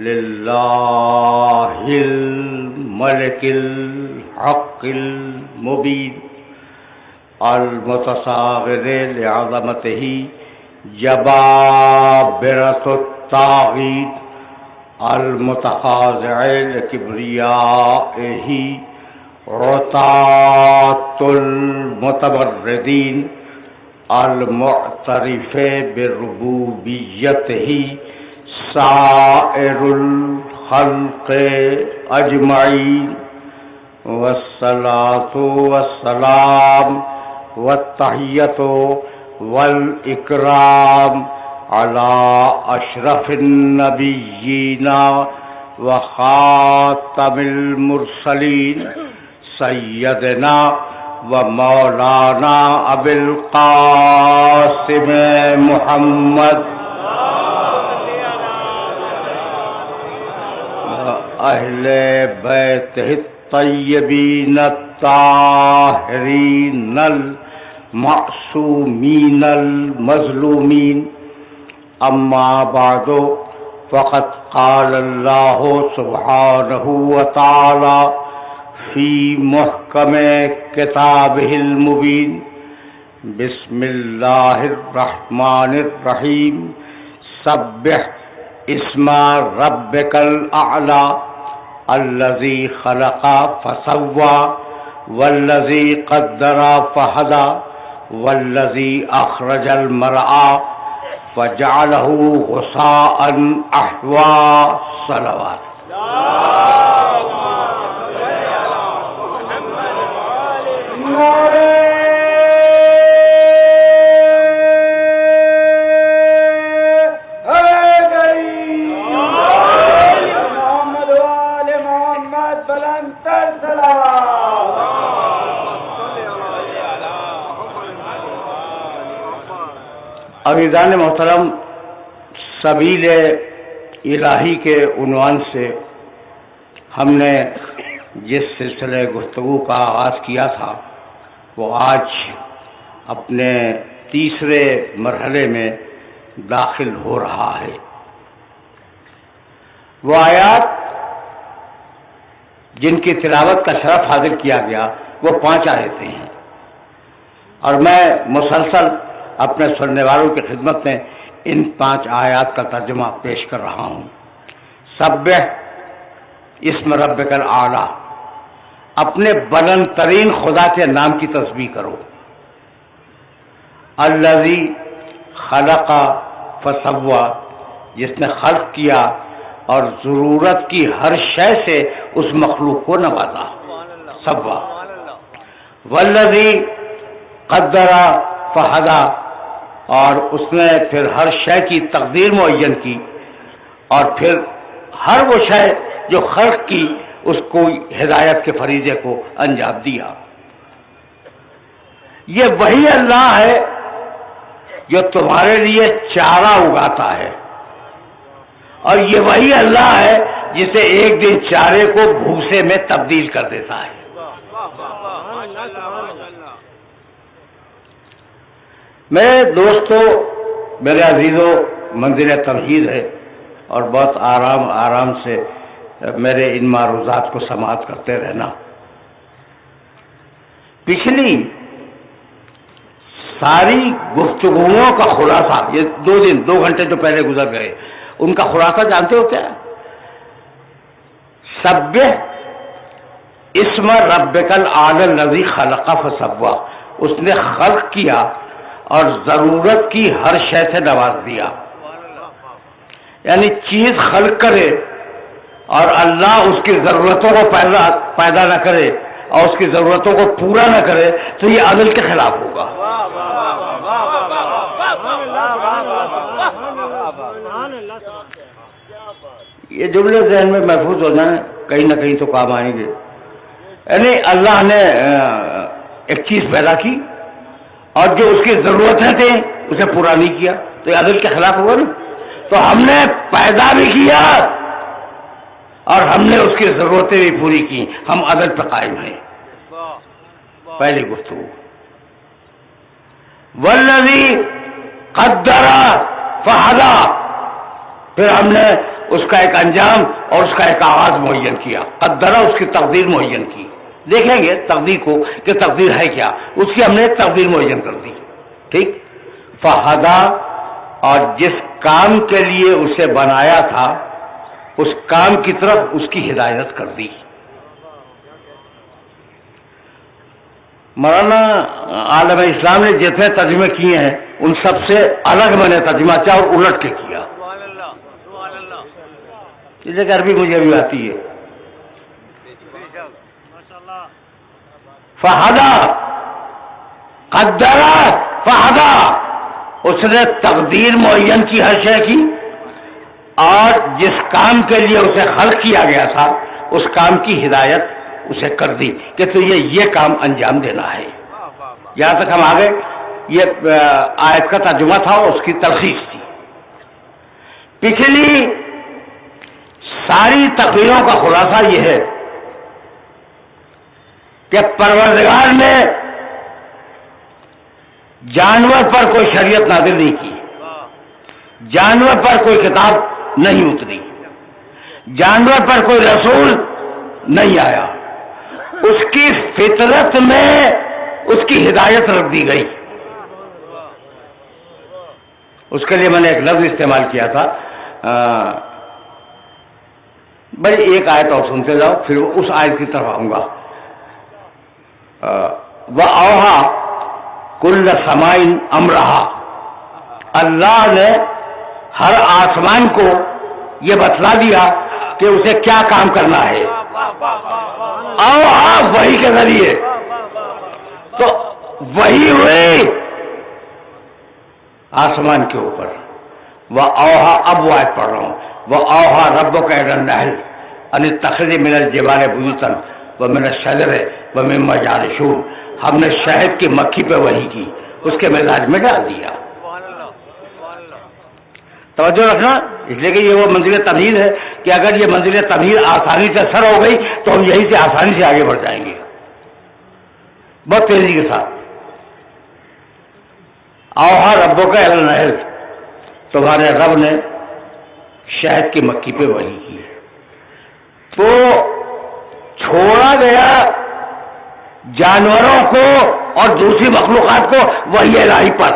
للہ الملک الحق المبین المتصاغر لعظمتہ جبابرۃ الطاغین المتخاضع لکبریائہ عتاۃ المتمردین المعترف بربوبیتہ سائر الخلق اجمعین والصلاۃ والسلام والتحیۃ والاکرام علی اشرف النبیین وخاتم المرسلین سیدنا و مولانا ابی القاسم محمد اہل بیتہ الطیبین الطاہرین المعصومین المظلومین اما بعد فقد قال اللہ سبحانہ وتعالی فی محکم کتابہ المبین بسم اللہ الرحمن الرحیم سبح اسم ربک الاعلی الذی خلق فسوى والذی قدر فہدی والذی اخرج المرعى فجعله غثاء احوا صلوات. عزیزان محترم، سبیل الہی کے عنوان سے ہم نے جس سلسلے گفتگو کا آغاز کیا تھا وہ آج اپنے تیسرے مرحلے میں داخل ہو رہا ہے. وہ آیات جن کی تلاوت کا شرف حاصل کیا گیا وہ 5 آیتیں ہیں، اور میں مسلسل اپنے سننے والوں کی خدمت میں ان 5 آیات کا ترجمہ پیش کر رہا ہوں. سبح اسم ربک الاعلی، اپنے بلند ترین خدا کے نام کی تسبیح کرو. الذی خلق فسوى، جس نے خلق کیا اور ضرورت کی ہر شے سے اس مخلوق کو نوازا، سوا. والذی قدر فہدی، اور اس نے پھر ہر شے کی تقدیر معین کی اور پھر ہر وہ شے جو خلق کی اس کو ہدایت کے فریضے کو انجام دیا. یہ وہی اللہ ہے جو تمہارے لیے چارہ اگاتا ہے، اور یہ وہی اللہ ہے جسے ایک دن چارے کو بھوسے میں تبدیل کر دیتا ہے. میرے دوستو، میرے عزیزوں، منزل توحید ہے اور بہت آرام سے میرے ان معروضات کو سماعت کرتے رہنا. پچھلی ساری گفتگوؤں کا خلاصہ، یہ 2 گھنٹے جو پہلے گزر گئے، ان کا خلاصہ جانتے ہو کیا؟ سبح اسم ربک الاعلی الذی خلق فسوى، اس نے خلق کیا اور ضرورت کی ہر شے سے نواز دیا. یعنی چیز خلق کرے اور اللہ اس کی ضرورتوں کو پیدا نہ کرے اور اس کی ضرورتوں کو پورا نہ کرے تو یہ عدل کے خلاف ہوگا. یہ جملے ذہن میں محفوظ ہو جائیں، کہیں نہ کہیں تو کام آئیں گے. یعنی اللہ نے ایک چیز پیدا کی اور جو اس کی ضرورتیں تھیں اسے پورا نہیں کیا تو یہ عدل کے خلاف ہوا نا. تو ہم نے پیدا بھی کیا اور ہم نے اس کی ضرورتیں بھی پوری کی، ہم عدل پہ قائم ہیں. پہلی گفتگو. والذی قدر فہدی، پھر ہم نے اس کا ایک انجام اور اس کا ایک آغاز معین کیا، قدرہ اس کی تقدیر معین کی. دیکھیں گے تقدیر کو کہ تقدیر ہے کیا، اس کی ہم نے تقدیر معین کر دی. ٹھیک. فہدا، اور جس کام کے لیے اسے بنایا تھا اس کام کی طرف اس کی ہدایت کر دی. مولانا عالم اسلام نے جتنے ترجمے کیے ہیں ان سب سے الگ میں نے ترجمہ کیا اور الٹ کے کیا. اس لیے کہ عربی مجھے بھی آتی ہے. فہدا، قدرہ فہدا، اس نے تقدیر معین کی ہر شے کی، اور جس کام کے لیے اسے خلق کیا گیا تھا اس کام کی ہدایت اسے کر دی کہ تجھے یہ کام انجام دینا ہے. یہاں تک ہم آگے. یہ آیت کا ترجمہ تھا اور اس کی تلخیص تھی. پچھلی ساری تقریروں کا خلاصہ یہ ہے کہ پروردگار نے جانور پر کوئی شریعت نازل نہیں کی، جانور پر کوئی کتاب نہیں اتری، جانور پر کوئی رسول نہیں آیا. اس کی فطرت میں اس کی ہدایت رکھ دی گئی. اس کے لیے میں نے ایک لفظ استعمال کیا تھا. بھائی ایک آیت اور سنتے جاؤ پھر اس آیت کی طرف آؤں گا. وَأَوْحَىٰ كُلَّ سَمَاءٍ أَمْرَهَا، اللہ نے ہر آسمان کو یہ بتلا دیا کہ اسے کیا کام کرنا ہے. اوحا وحی کے ذریعے، تو وہی ہوئی آسمان کے اوپر. وَأَوْحَىٰ، اب وہ آیت پڑھ رہا ہوں. وَأَوْحَىٰ رَبُّكَ إِلَى النَّحْلِ أَنِ اتَّخِذِي مِنَ الْجِبَالِ بُيُوتًا وَمِنَ الشَّجَرِ وَمِمَّا يَعْرِشُونَ. ہم نے شہد کی مکھی پہ وحی کی، اس کے مزاج میں ڈال دیا. توجہ رکھنا، اس لیے کہ یہ وہ منزل تبدیل ہے کہ اگر یہ منزل تبدیل آسانی سے سر ہو گئی تو ہم یہی سے آسانی سے آگے بڑھ جائیں گے بہت تیزی کے ساتھ. اوحا ربک الی النحل، تمہارے رب نے شہد کی مکھی پہ وحی کی. تو چھوڑا گیا جانوروں کو اور دوسری مخلوقات کو وحی الہی پر،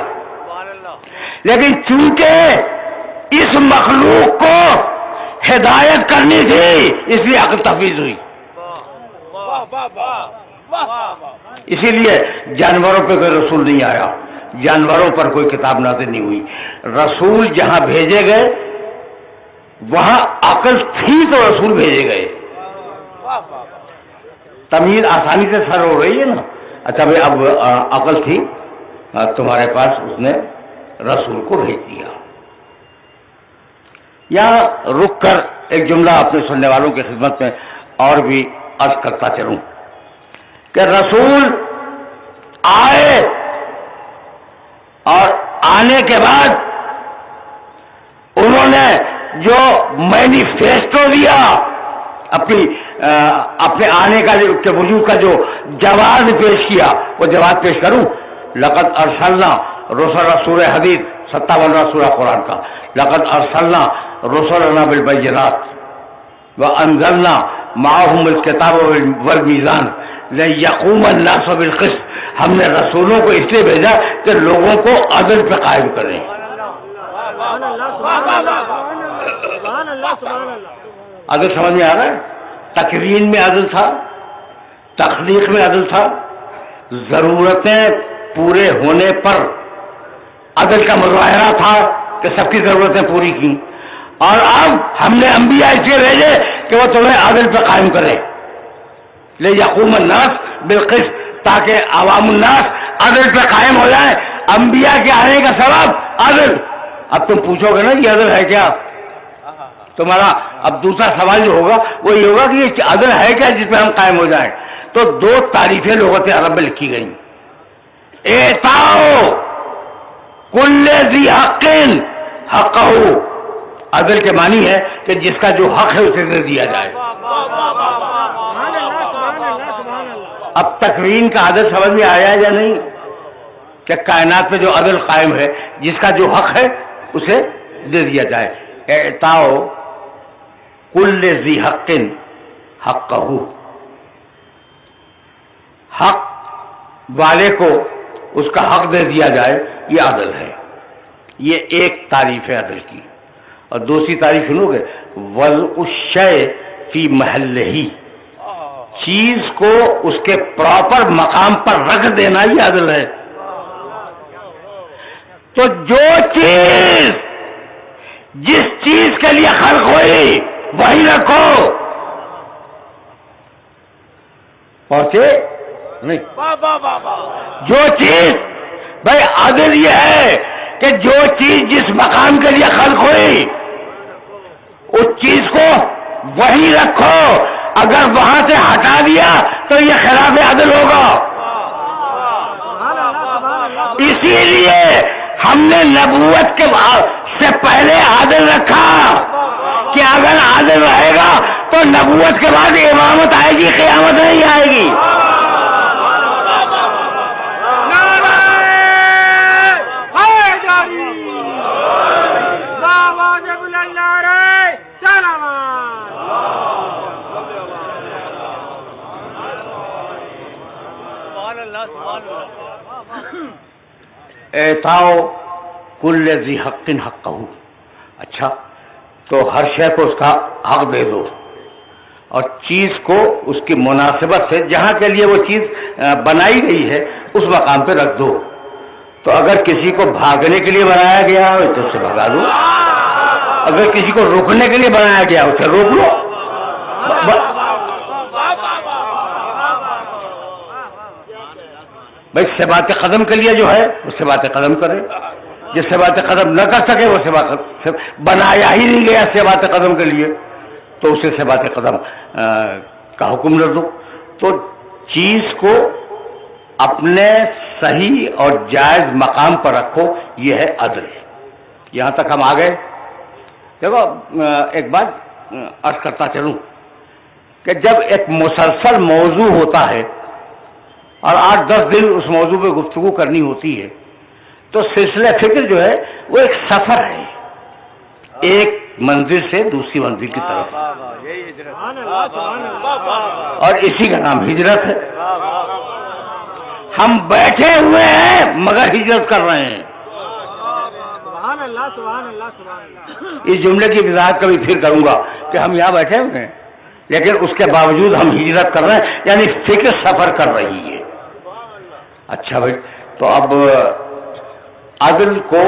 لیکن چونکہ اس مخلوق کو ہدایت کرنی تھی اس لیے عقل تفویض ہوئی. اسی لیے جانوروں پہ کوئی رسول نہیں آیا، جانوروں پر کوئی کتاب نازل نہیں ہوئی. رسول جہاں بھیجے گئے وہاں عقل تھی تو رسول بھیجے گئے. تمیز آسانی سے سر ہو رہی ہے نا. اچھا بھائی اب عقل تھی تمہارے پاس، اس نے رسول کو بھیج دیا. یہاں رک کر ایک جملہ اپنے سننے والوں کی خدمت میں اور بھی عرض کرتا چلوں کہ رسول آئے اور آنے کے بعد انہوں نے جو مینیفیسٹو دیا اپنے آنے کا کے وجود کا جو جواز پیش کیا، وہ جواز پیش کروں. لقد ارسلنا رسلا، سورہ حدید 57واں سورہ قرآن کا. لقد ارسلنا رسلنا بالبینات وانزلنا معهم الکتاب والمیزان لیقوم الناس بالقسط. ہم نے رسولوں کو اس لیے بھیجا کہ لوگوں کو عدل پہ قائم کریں. عدل سمجھ میں آ رہا ہے؟ تکوین میں عدل تھا، تخلیق میں عدل تھا، ضرورتیں پورے ہونے پر عدل کا مظاہرہ تھا کہ سب کی ضرورتیں پوری کی. اور اب ہم نے انبیاء اس لیے بھیجے کہ وہ تمہیں عدل پہ قائم کرے. لیقوم الناس بالقسط، تاکہ عوام الناس عدل پہ قائم ہو جائے. انبیاء کے آنے کا سبب عدل. اب تم پوچھو گے نا کہ عدل ہے کیا، تمہارا اب دوسرا سوال جو ہوگا وہ یہ ہوگا کہ یہ عدل ہے کیا جس پہ ہم قائم ہو جائیں. تو دو تعریفیں لغت عرب میں لکھی گئی. اعطاء کل ذی حق حقہ، عدل کے معنی ہے کہ جس کا جو حق ہے اسے دے دیا جائے. اب تکوین کا عدل سمجھ میں آیا یا نہیں کہ کائنات میں جو عدل قائم ہے، جس کا جو حق ہے اسے دے دیا جائے. اعطاء کل ذی حق حقہ، حق والے کو اس کا حق دے دیا جائے، یہ عدل ہے۔ یہ ایک تعریف ہے عدل کی۔ اور دوسری تعریف سنو گے، وضع الشیء فی محلہ، چیز کو اس کے پراپر مقام پر رکھ دینا یہ عدل ہے۔ تو جو چیز جس چیز کے لیے خلق ہوئی وہی رکھو، پہنچے نہیں؟ جو چیز، بھائی عدل یہ ہے کہ جو چیز جس مقام کے لیے خلق ہوئی اس چیز کو وہی رکھو، اگر وہاں سے ہٹا دیا تو یہ خلاف عدل ہوگا۔ اسی لیے ہم نے نبوت کے سے پہلے عادل رکھا کہ اگر عادل رہے گا تو نبوت کے بعد امامت آئے گی، قیامت نہیں آئے گی۔ اعطاء کل ذی حق حقہ، اچھا تو ہر شے کو اس کا حق دے دو، اور چیز کو اس کی مناسبت سے جہاں کے لیے وہ چیز بنائی گئی ہے اس مقام پہ رکھ دو۔ تو اگر کسی کو بھاگنے کے لیے بنایا گیا ہو تو اسے بھگا دو، اگر کسی کو روکنے کے لیے بنایا گیا اسے روک لو۔ بھائی ثبات قدم کے لیے جو ہے وہ ثبات قدم کرے، جس ثبات قدم نہ کر سکے وہ بنایا ہی نہیں گیا ثبات قدم کے لیے تو اسے ثبات قدم کا حکم نہ دو۔ تو چیز کو اپنے صحیح اور جائز مقام پر رکھو، یہ ہے عدل۔ یہاں تک ہم آ گئے۔ دیکھو ایک بات عرض کرتا چلوں کہ جب ایک مسلسل موضوع ہوتا ہے اور 8-10 دن اس موضوع پہ گفتگو کرنی ہوتی ہے تو سلسلہ فکر جو ہے وہ ایک سفر ہے، ایک منزل سے دوسری منزل کی طرف، اور اسی کا نام ہجرت ہے۔ ہم بیٹھے ہوئے ہیں مگر ہجرت کر رہے ہیں۔ اس جملے کی وضاحت کبھی پھر کروں گا کہ ہم یہاں بیٹھے ہوئے ہیں لیکن اس کے باوجود ہم ہجرت کر رہے ہیں، یعنی فکر سفر کر رہی ہے۔ اچھا بھائی، تو اب عدل کو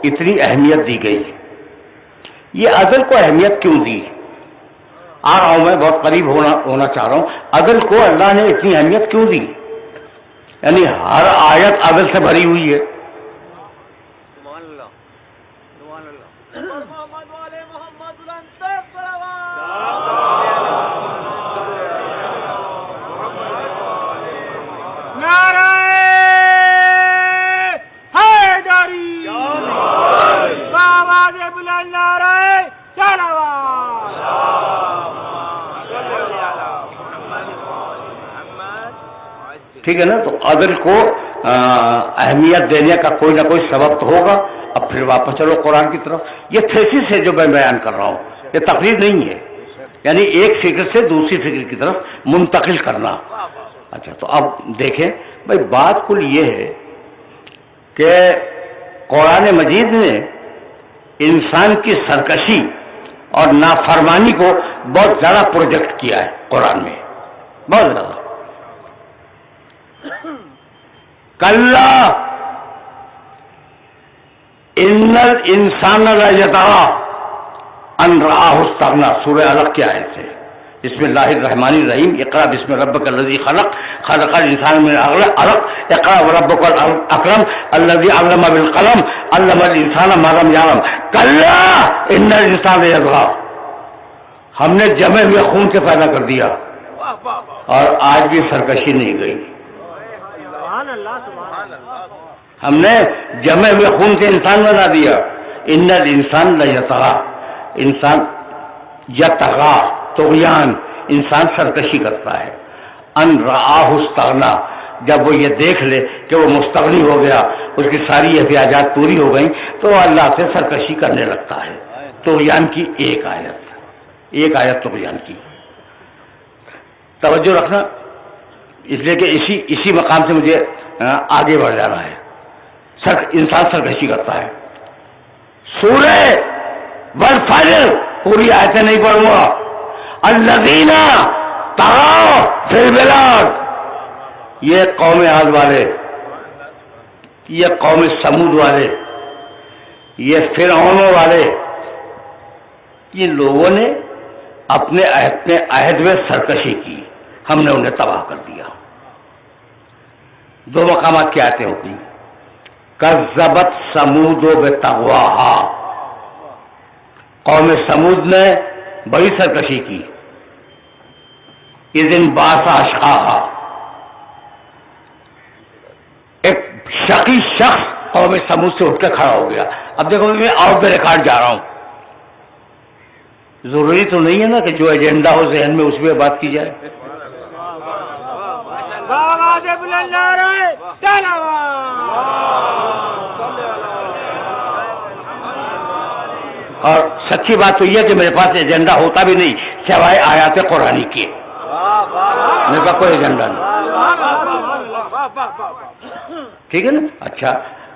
اتنی اہمیت دی گئی، یہ عدل کو اہمیت کیوں دی؟ آ رہا ہوں میں، بہت قریب ہونا چاہ رہا ہوں۔ عدل کو اللہ نے اتنی اہمیت کیوں دی؟ یعنی ہر آیت عدل سے بھری ہوئی ہے۔ ٹھیک ہے نا؟ تو عدل کو اہمیت دینے کا کوئی نہ کوئی سبب تو ہوگا۔ اب پھر واپس چلو قرآن کی طرف۔ یہ تھیسس ہے جو میں بیان کر رہا ہوں، یہ تقریر نہیں ہے، یعنی ایک فکر سے دوسری فکر کی طرف منتقل کرنا۔ اچھا تو اب دیکھیں بھائی، بات کل یہ ہے کہ قرآن مجید نے انسان کی سرکشی اور نافرمانی کو بہت زیادہ پروجیکٹ کیا ہے قرآن میں، بہت زیادہ۔ کلا ان الانسان لیطغی ان رآہ استغنی، سورہ علق کی آیت ہے۔ بسم اللہ الرحمن الرحیم، اقرأ بسم ربک الذی خلق، خلق الانسان من علق، اقرأ وربک الاکرم الذی علم بالقلم، علم الانسان ما لم یعلم، کلا ان الانسان لیطغی۔ ہم نے جمے ہوئے خون سے پیدا کر دیا اور آج بھی سرکشی نہیں گئی۔ ہم نے جمے ہوئے خون سے انسان بنا دیا۔ ان الانسان لیطغی، انسان یطغی، طغیان، انسان سرکشی کرتا ہے۔ ان رآہ استغنی، جب وہ یہ دیکھ لے کہ وہ مستغنی ہو گیا، اس کی ساری احتیاجات پوری ہو گئیں تو اللہ سے سرکشی کرنے لگتا ہے۔ طغیان کی ایک آیت۔ ایک آیت تو بیان کی. توجہ رکھنا، اس لیے کہ اسی مقام سے مجھے آگے بڑھ جانا ہے. انسان سرکشی کرتا ہے. سورہ والفجر پوری آیتیں نہیں پڑھوں گا. الذین طغوا فی البلاد، یہ قوم عاد والے، یہ قوم سمود والے، یہ فرعونوں والے، یہ لوگوں نے اپنے عہد میں سرکشی کی، ہم نے انہیں تباہ کر دیا. دو مقامات کی آیتیں ہوتی ہیں. کذبت ثمود بطغواہا، قوم سمود نے بڑی سرکشی کی. اذ انبعث اشقاہا، ایک شقی شخص قوم سمود سے اٹھ کے کھڑا ہو گیا. اب دیکھو میں آؤٹ دا ریکارڈ جا رہا ہوں. ضروری تو نہیں ہے نا کہ جو ایجنڈا ہو ذہن میں اس پہ بات کی جائے. اور سچی بات تو یہ کہ میرے پاس ایجنڈا ہوتا بھی نہیں سوائے آیات قرآنی کے. میرے پاس کوئی ایجنڈا نہیں. ٹھیک ہے نا. اچھا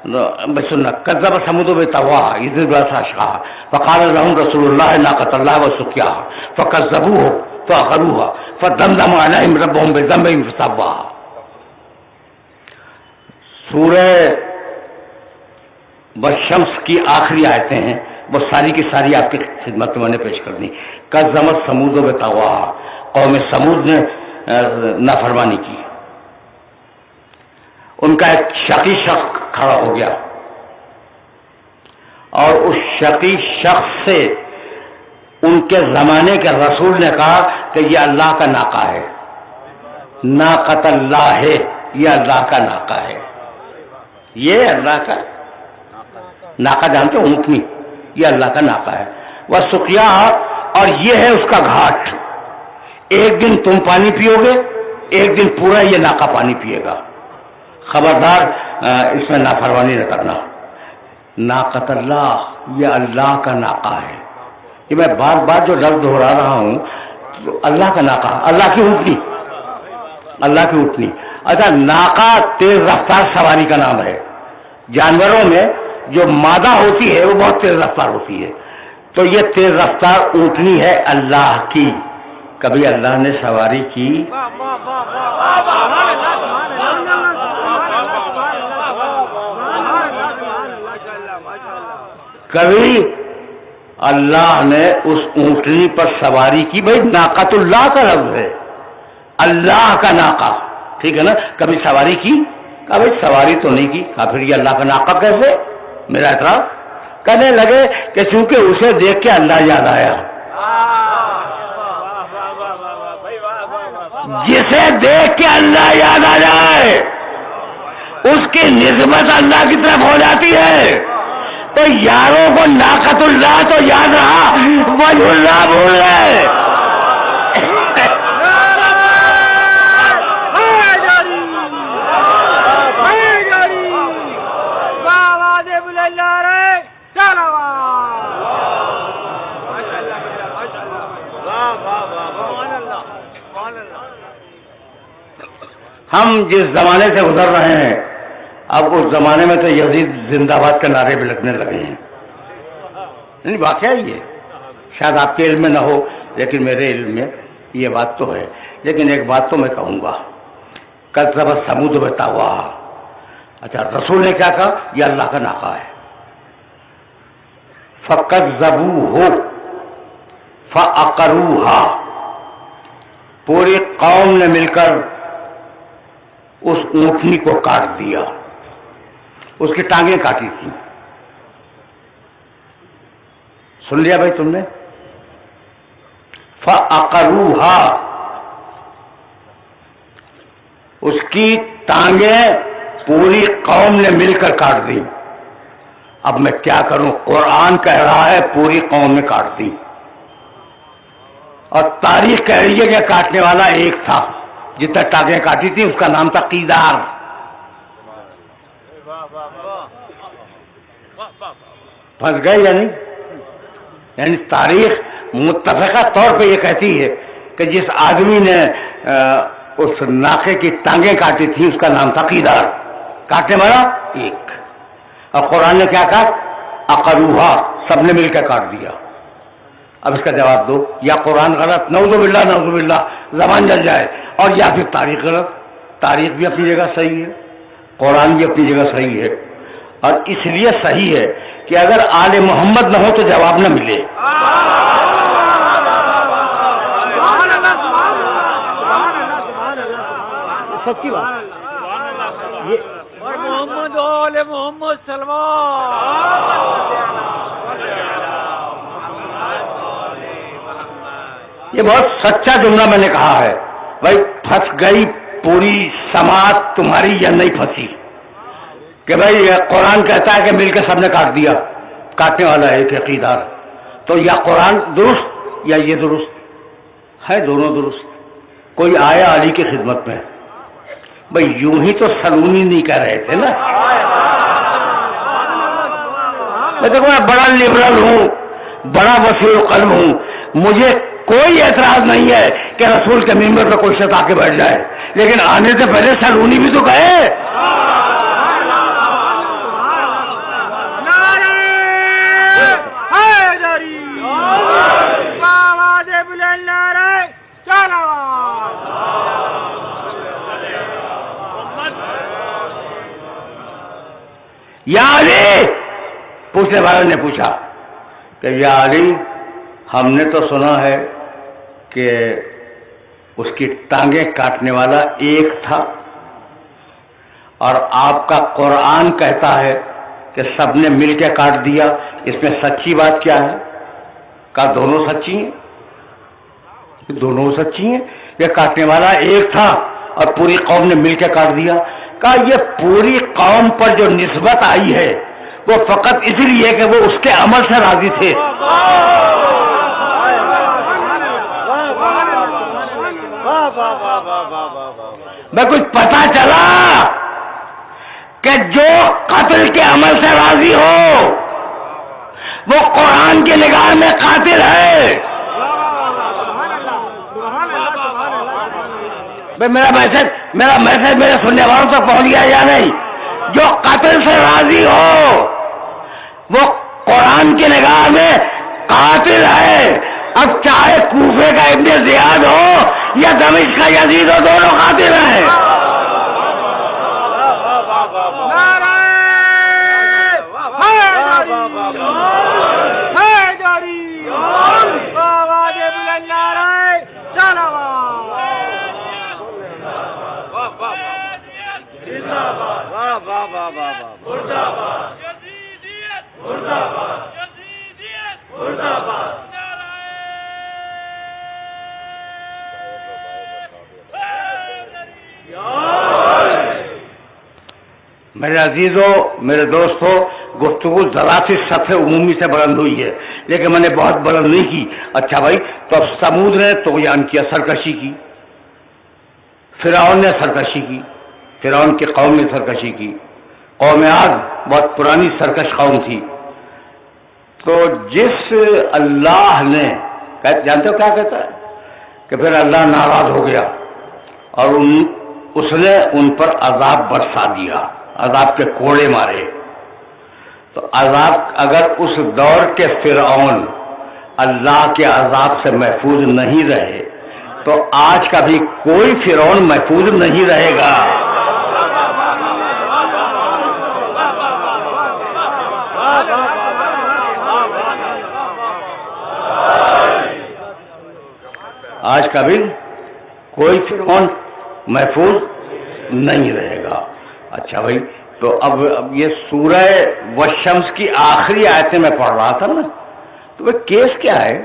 سننا. کذب ثمود بطغواہا اذ انبعث اشقاہا فقال لهم رسول الله ناقة الله وسقياها فكذبوه فعقروها فدمدم عليهم ربهم بذنبهم فسواها. سورہ والشمس کی آخری آیتیں ہیں، وہ ساری کی ساری آپ کی خدمت میں نے پیش کر دی. کذبت ثمود بطغواہا، قوم سمود نے نافرمانی کی. ان کا ایک شقی شخص کھڑا ہو گیا اور اس شقی شخص سے ان کے زمانے کے رسول نے کہا کہ یہ اللہ کا ناقہ ہے. ناقۃ اللہ ہے، یہ اللہ کا ناقہ ہے. یہ اللہ کا ناقہ جانتے ہو؟ اونٹنی، یہ اللہ کا ناقہ ہے. وہ سقیا، اور یہ ہے اس کا گھاٹ. ایک دن تم پانی پیو گے، ایک دن پورا یہ ناقہ پانی پیے گا. خبردار اس میں نافرمانی نہ کرنا. ناقۃ اللہ، یہ اللہ کا ناقہ ہے. یہ میں بار بار جو لفظ دہرا رہا ہوں، اللہ کا ناقہ، اللہ کی اونٹنی، اللہ کی اونٹنی. اچھا، ناقہ تیز رفتار سواری کا نام ہے. جانوروں میں جو مادہ ہوتی ہے وہ بہت تیز رفتار ہوتی ہے، تو یہ تیز رفتار اونٹنی ہے اللہ کی. کبھی اللہ نے سواری کی؟ کبھی اللہ نے اس اونٹنی پر سواری کی؟ بھائی ناقۃ اللہ کا لفظ ہے، اللہ کا ناقہ، ٹھیک ہے نا. کبھی سواری کی؟ کہا بھائی سواری تو نہیں کی. کہا پھر یہ اللہ کا ناقہ کیسے؟ میرا اعتراض. کہنے لگے کہ چونکہ اسے دیکھ کے اللہ یاد آیا. جسے دیکھ کے اللہ یاد آ جائے اس کی نسبت اللہ کی طرف ہو جاتی ہے. تو یاروں کو ناقۃ اللہ تو یاد رہا، وجہ اللہ بھول گئے. ہم جس زمانے سے گزر رہے ہیں، اب اس زمانے میں تو یزید زندہ باد کے نعرے بھی لگنے لگے ہیں. نہیں، واقعہ یہ شاید آپ کے علم میں نہ ہو لیکن میرے علم میں یہ بات تو ہے. لیکن ایک بات تو میں کہوں گا، کذبت ثمود بطغواہا. اچھا، رسول نے کیا کہا؟ یہ اللہ کا ناقہ ہے. فکذبوہ فعقروہا، پوری قوم نے مل کر اس اونٹنی کو کاٹ دیا. اس کی ٹانگیں کاٹی تھی. سن لیا بھائی تم نے؟ فعقروہا، اس کی ٹانگیں پوری قوم نے مل کر کاٹ دی. اب میں کیا کروں؟ قرآن کہہ رہا ہے پوری قوم نے کاٹ دی، اور تاریخ کہہ رہی ہے کہ کاٹنے والا ایک تھا. جتنا ٹانگیں کاٹی تھی اس کا نام تھا قیدار. پھنس گئے یا نہیں؟ یعنی تاریخ متفقہ طور پہ یہ کہتی ہے کہ جس آدمی نے اس ناقے کی ٹانگیں کاٹی تھی اس کا نام تھا قیدار، کاٹنے والا ایک. اور قرآن نے کیا کہا؟ عقروہا، سب نے مل کے کاٹ دیا. اب اس کا جواب دو، یا قرآن غلط، نعوذ باللہ نعوذ باللہ، زبان جل جائے، اور یا پھر تاریخ غلط. تاریخ بھی اپنی جگہ صحیح ہے، قرآن بھی اپنی جگہ صحیح ہے. اور اس لیے صحیح ہے کہ اگر آل محمد نہ ہو تو جواب نہ ملے. سچی بات. محمد آل محمد سلمان. یہ بہت سچا جملہ میں نے کہا ہے. بھائی پھنس گئی پوری سماعت تمہاری یا نہیں پھنسی؟ کہ بھائی قرآن کہتا ہے کہ مل کے سب نے کاٹ دیا، کاٹنے والا ہے ایک عقیدار. تو یا قرآن درست یا یہ درست ہے، دونوں درست. کوئی آیا علی کی خدمت میں، بھائی یوں ہی تو سلونی نہیں کہہ رہے تھے نا. میں دیکھو میں بڑا لبرل ہوں، بڑا وسیع قلب ہوں، مجھے کوئی اعتراض نہیں ہے کہ رسول کے ممبر پہ کوئی شخص آ کے بیٹھ جائے، لیکن آنے سے پہلے سلونی بھی تو کہے. یا علی، پوچھنے والے نے پوچھا کہ یا علی ہم نے تو سنا ہے کہ اس کی ٹانگیں کاٹنے والا ایک تھا، اور آپ کا قرآن کہتا ہے کہ سب نے مل کے کاٹ دیا، اس میں سچی بات کیا ہے؟ کہا دونوں سچی ہیں. دونوں سچی ہیں. یہ کاٹنے والا ایک تھا اور پوری قوم نے مل کے کاٹ دیا. کہا یہ پوری قوم پر جو نسبت آئی ہے وہ فقط اس لیے کہ وہ اس کے عمل سے راضی تھے. میں کچھ پتا چلا کہ جو قتل کے عمل سے راضی ہو وہ قرآن کی نگاہ میں قاتل ہے. میرا میسج میرے سننے والوں تک پہنچ گیا یا نہیں؟ جو قتل سے راضی ہو وہ قرآن کی نگاہ میں قاتل ہے. اب چاہے کوفے کا ابن زیاد ہو یا دمشق کا یزید ہو، دونوں قاتل ہیں. میرے عزیزوں، میرے دوستوں، گفتگو ذرا سی سطح عمومی سے بلند ہوئی ہے لیکن میں نے بہت بلند نہیں کی. اچھا بھائی، تو اب سمود نے طغیان کیا، سرکشی کی. فرعون نے سرکشی کی، فرعون کی قوم نے سرکشی کی. قوم عاد بہت پرانی سرکش قوم تھی. تو جس اللہ نے، جانتے ہو کیا کہتا ہے کہ پھر اللہ ناراض ہو گیا اور اس نے ان پر عذاب برسا دیا، عذاب کے کوڑے مارے. تو عذاب، اگر اس دور کے فرعون اللہ کے عذاب سے محفوظ نہیں رہے تو آج کا بھی کوئی فرعون محفوظ نہیں رہے گا. آج کا بھی کوئی فرعون محفوظ نہیں رہے گا. اچھا بھائی، تو اب یہ سورہ والشمس کی آخری آیتیں میں پڑھ رہا تھا نا، تو وہ کیس کیا ہے؟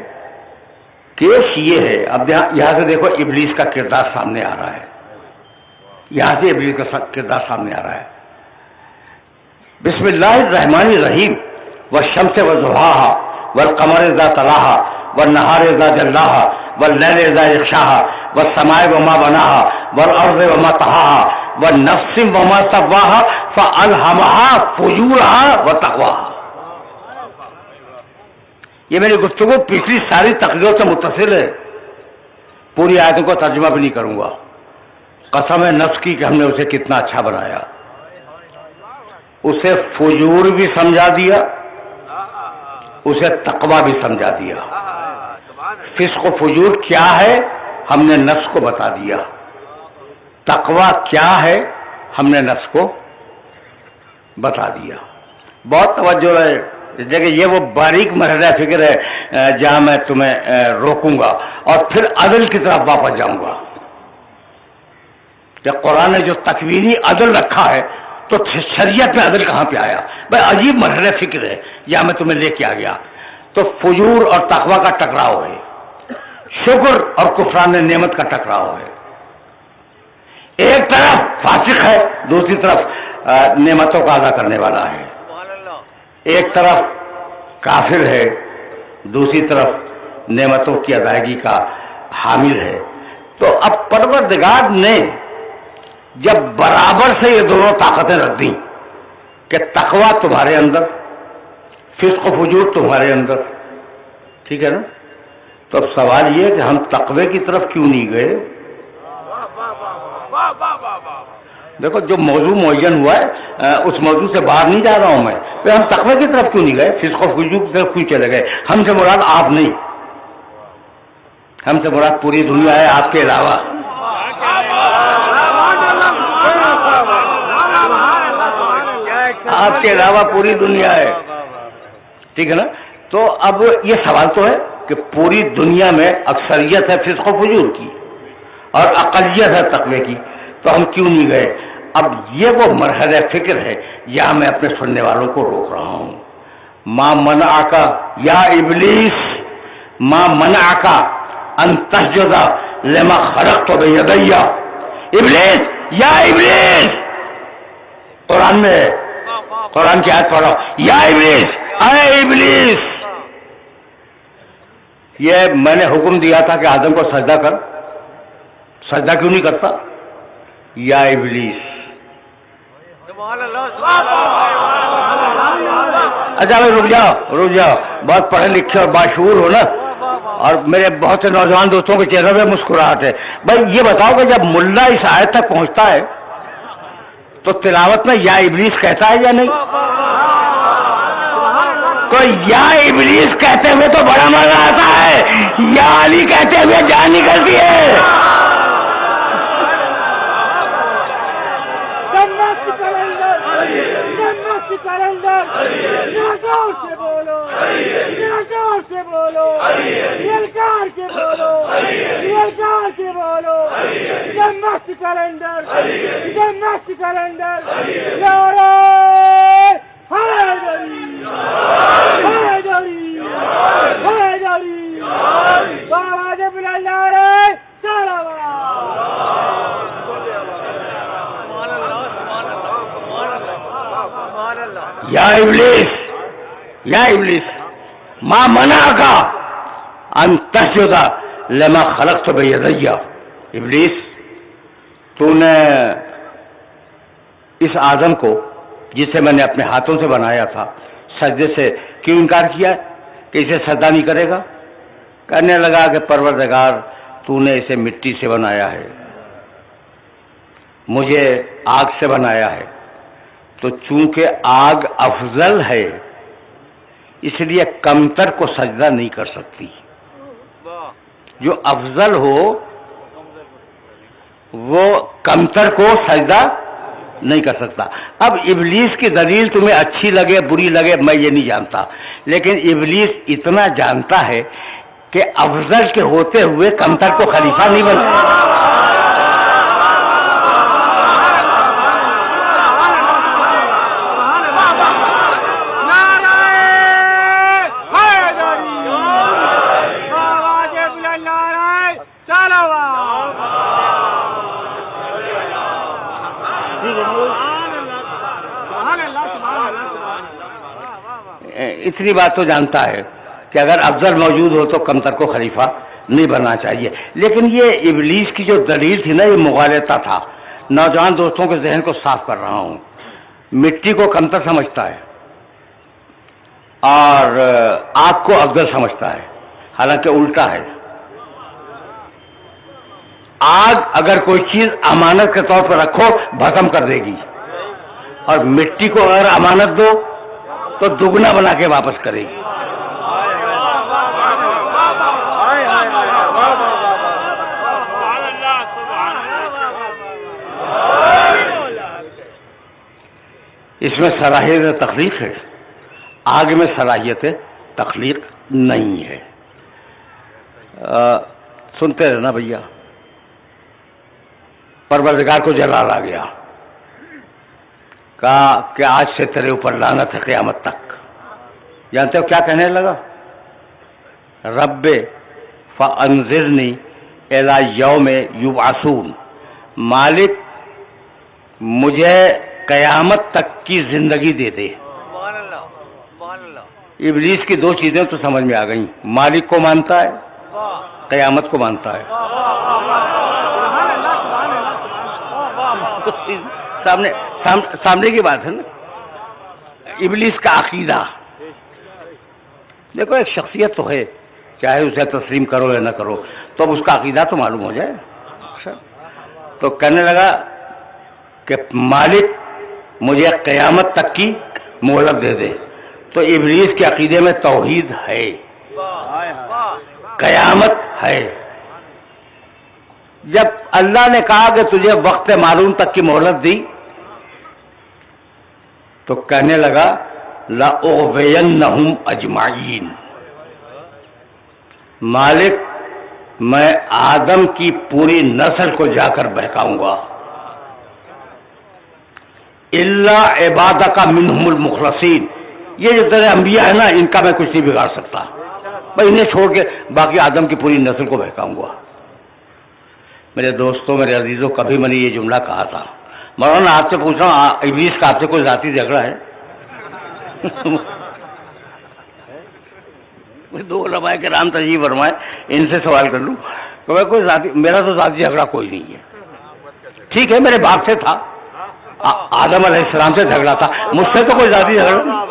کیس یہ ہے، اب یہاں سے دیکھو ابلیس کا کردار سامنے آ رہا ہے. یہاں سے ابلیس کا کردار سامنے آ رہا ہے. بسم اللہ الرحمن الرحیم. والشمس وضحاها والقمر اذا تلاها والنهار اذا جلاها واللیل اذا یغشاها والسماء وما بناها والارض وما طحاها والنفس وما سواها فالهمها فجورها وتقواها. یہ میری گفتگو پچھلی ساری تقریروں سے متصل ہے، پوری آیتوں کو ترجمہ بھی نہیں کروں گا۔ قسم ہے نفس کی کہ ہم نے اسے کتنا اچھا بنایا، اسے فجور بھی سمجھا دیا، اسے تقویٰ بھی سمجھا دیا۔ فسق و فجور کیا ہے ہم نے نفس کو بتا دیا، تقویٰ کیا ہے ہم نے نفس کو بتا دیا۔ بہت توجہ ہے، دیکھیں یہ وہ باریک مرحلہ فکر ہے جہاں میں تمہیں روکوں گا اور پھر عدل کی طرف واپس جاؤں گا کہ قرآن نے جو تکوینی عدل رکھا ہے تو شریعت میں عدل کہاں پہ آیا؟ بھائی عجیب مرحلہ فکر ہے جہاں میں تمہیں لے کے آ گیا۔ تو فجور اور تقویٰ کا ٹکراؤ ہے، شکر اور کفران نعمت کا ٹکراؤ ہے۔ ایک طرف فاسق ہے، دوسری طرف نعمتوں کا ادا کرنے والا ہے۔ ایک طرف کافر ہے، دوسری طرف نعمتوں کی ادائیگی کا حامل ہے۔ تو اب پروردگار نے جب برابر سے یہ دونوں طاقتیں رکھ دیں کہ تقویٰ تمہارے اندر، فسق و فجور تمہارے اندر، ٹھیک ہے نا، تو اب سوال یہ ہے کہ ہم تقوی کی طرف کیوں نہیں گئے؟ دیکھو جو موضوع معین ہوا ہے اس موضوع سے باہر نہیں جا رہا ہوں میں، پھر ہم تقوی کی طرف کیوں نہیں گئے؟ فسق و فجور کی طرف کیوں چلے گئے؟ ہم سے مراد آپ نہیں، ہم سے مراد پوری دنیا ہے آپ کے علاوہ۔ آپ کے علاوہ پوری دنیا ہے، ٹھیک ہے نا۔ تو اب یہ سوال تو ہے کہ پوری دنیا میں اکثریت ہے فسق و فجور کی اور اقلیت ہے تقوی کی، تو ہم کیوں نہیں گئے؟ اب یہ وہ مرحلہ فکر ہے یہاں میں اپنے سننے والوں کو روک رہا ہوں۔ ما منعک یا ابلیس، ما منعک ان تسجد لما خلقت بیدی، ابلیس یا ابلیس، قرآن میں قرآن کی آیت پڑھو، یا ابلیس، اے ابلیس، یہ میں نے حکم دیا تھا کہ آدم کو سجدہ کر، سجدہ کیوں نہیں کرتا؟ یا ابلیس۔ اچھا بھائی رک جاؤ، بہت پڑھے لکھے اور باشعور ہو نا، اور میرے بہت سے نوجوان دوستوں کے چہرے پہ مسکراہٹ ہے۔ بھائی یہ بتاؤ کہ جب ملا اس آیت تک پہنچتا ہے تو تلاوت میں یا ابلیس کہتا ہے یا نہیں؟ تو یا ابلیس کہتے ہوئے تو بڑا مزہ آتا ہے، یا علی کہتے ہوئے جان نکلتی ہے۔ یا ابلیس ما منعک ان تسجد لما خلقت بیدی، ابلیس تو نے اس آدم کو جسے میں نے اپنے ہاتھوں سے بنایا تھا سجدے سے کیوں انکار کیا کہ اسے سجدہ نہیں کرے گا؟ کہنے لگا کہ پروردگار تو نے اسے مٹی سے بنایا ہے، مجھے آگ سے بنایا ہے، تو چونکہ آگ افضل ہے اس لیے کمتر کو سجدہ نہیں کر سکتی، جو افضل ہو وہ کمتر کو سجدہ نہیں کر سکتا۔ اب ابلیس کی دلیل تمہیں اچھی لگے بری لگے میں یہ نہیں جانتا، لیکن ابلیس اتنا جانتا ہے کہ افضل کے ہوتے ہوئے کمتر کو خلیفہ نہیں بن سکتا۔ اتنی بات تو جانتا ہے کہ اگر افضل موجود ہو تو کمتر کو خلیفہ نہیں بننا چاہیے، لیکن یہ ابلیس کی جو دلیل تھی نا یہ مغالطہ تھا۔ نوجوان دوستوں کے ذہن کو صاف کر رہا ہوں، مٹی کو کمتر سمجھتا ہے، اور آگ کو افضل سمجھتا ہے، حالانکہ الٹا ہے۔ آگ اگر کوئی چیز امانت کے طور پر رکھو بھسم کر دے گی، اور مٹی کو اگر امانت دو تو دگنا بنا کے واپس کرے گی۔ اس میں صلاحیت تخلیق ہے، آگ میں صلاحیت تخلیق نہیں ہے۔ سنتے رہنا بھیا۔ پروردگار کو جلال آ گیا، کہا کہ آج سے تیرے اوپر لعنت ہے قیامت تک۔ جانتے ہو کیا کہنے لگا؟ رب فانظرنی الی یوم یبعثون، مالک مجھے قیامت تک کی زندگی دے دے۔ ابلیس کی دو چیزیں تو سمجھ میں آ گئیں، مالک کو مانتا ہے، قیامت کو مانتا ہے۔ سامنے کی بات ہے نا، ابلیس کا عقیدہ۔ دیکھو ایک شخصیت تو ہے، چاہے اسے تسلیم کرو یا نہ کرو، تو اب اس کا عقیدہ تو معلوم ہو جائے۔ تو کہنے لگا کہ مالک مجھے قیامت تک کی مہلت دے دے۔ تو ابلیس کے عقیدے میں توحید ہے، قیامت ہے۔ جب اللہ نے کہا کہ تجھے وقت معلوم تک کی مہلت دی، تو کہنے لگا لَأُغْوِيَنَّهُمْ أَجْمَعِينَ، مالک میں آدم کی پوری نسل کو جا کر بہکاؤں گا، الا عبادک منہم المخلصین۔ یہ جو تیرے انبیاء ہیں نا، ان کا میں کچھ نہیں بگاڑ سکتا، میں انہیں چھوڑ کے باقی آدم کی پوری نسل کو بہکاؤں گا۔ میرے دوستوں، میرے عزیزوں، کبھی میں نے یہ جملہ کہا تھا۔ مولانا آپ سے پوچھ رہا ہوں، ابلیس کا آپ سے کوئی ذاتی جھگڑا ہے؟ دو علماء کرام تشریف فرمائے، ان سے سوال کر لوں کہ کوئی ذاتی، میرا تو ذاتی جھگڑا کوئی نہیں ہے۔ ٹھیک ہے میرے باپ سے تھا، آدم علیہ السلام سے جھگڑا تھا، مجھ سے تو کوئی ذاتی جھگڑا نہیں۔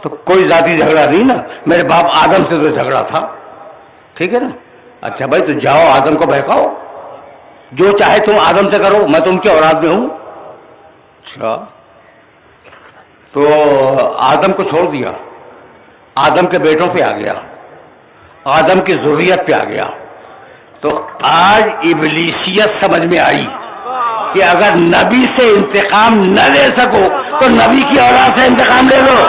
تو کوئی ذاتی جھگڑا نہیں نا، میرے باپ آدم سے تو جھگڑا تھا، ٹھیک ہے نا۔ اچھا بھائی تو جاؤ آدم کو بہکاؤ، جو چاہے تم آدم سے کرو، میں تم کی اولاد میں ہوں۔ اچھا تو آدم کو چھوڑ دیا، آدم کے بیٹوں پہ آ گیا، آدم کی ذریت پہ آ گیا۔ تو آج ابلیسیت سمجھ میں آئی کہ اگر نبی سے انتقام نہ لے سکو تو نبی کی اولاد سے انتقام لے لو۔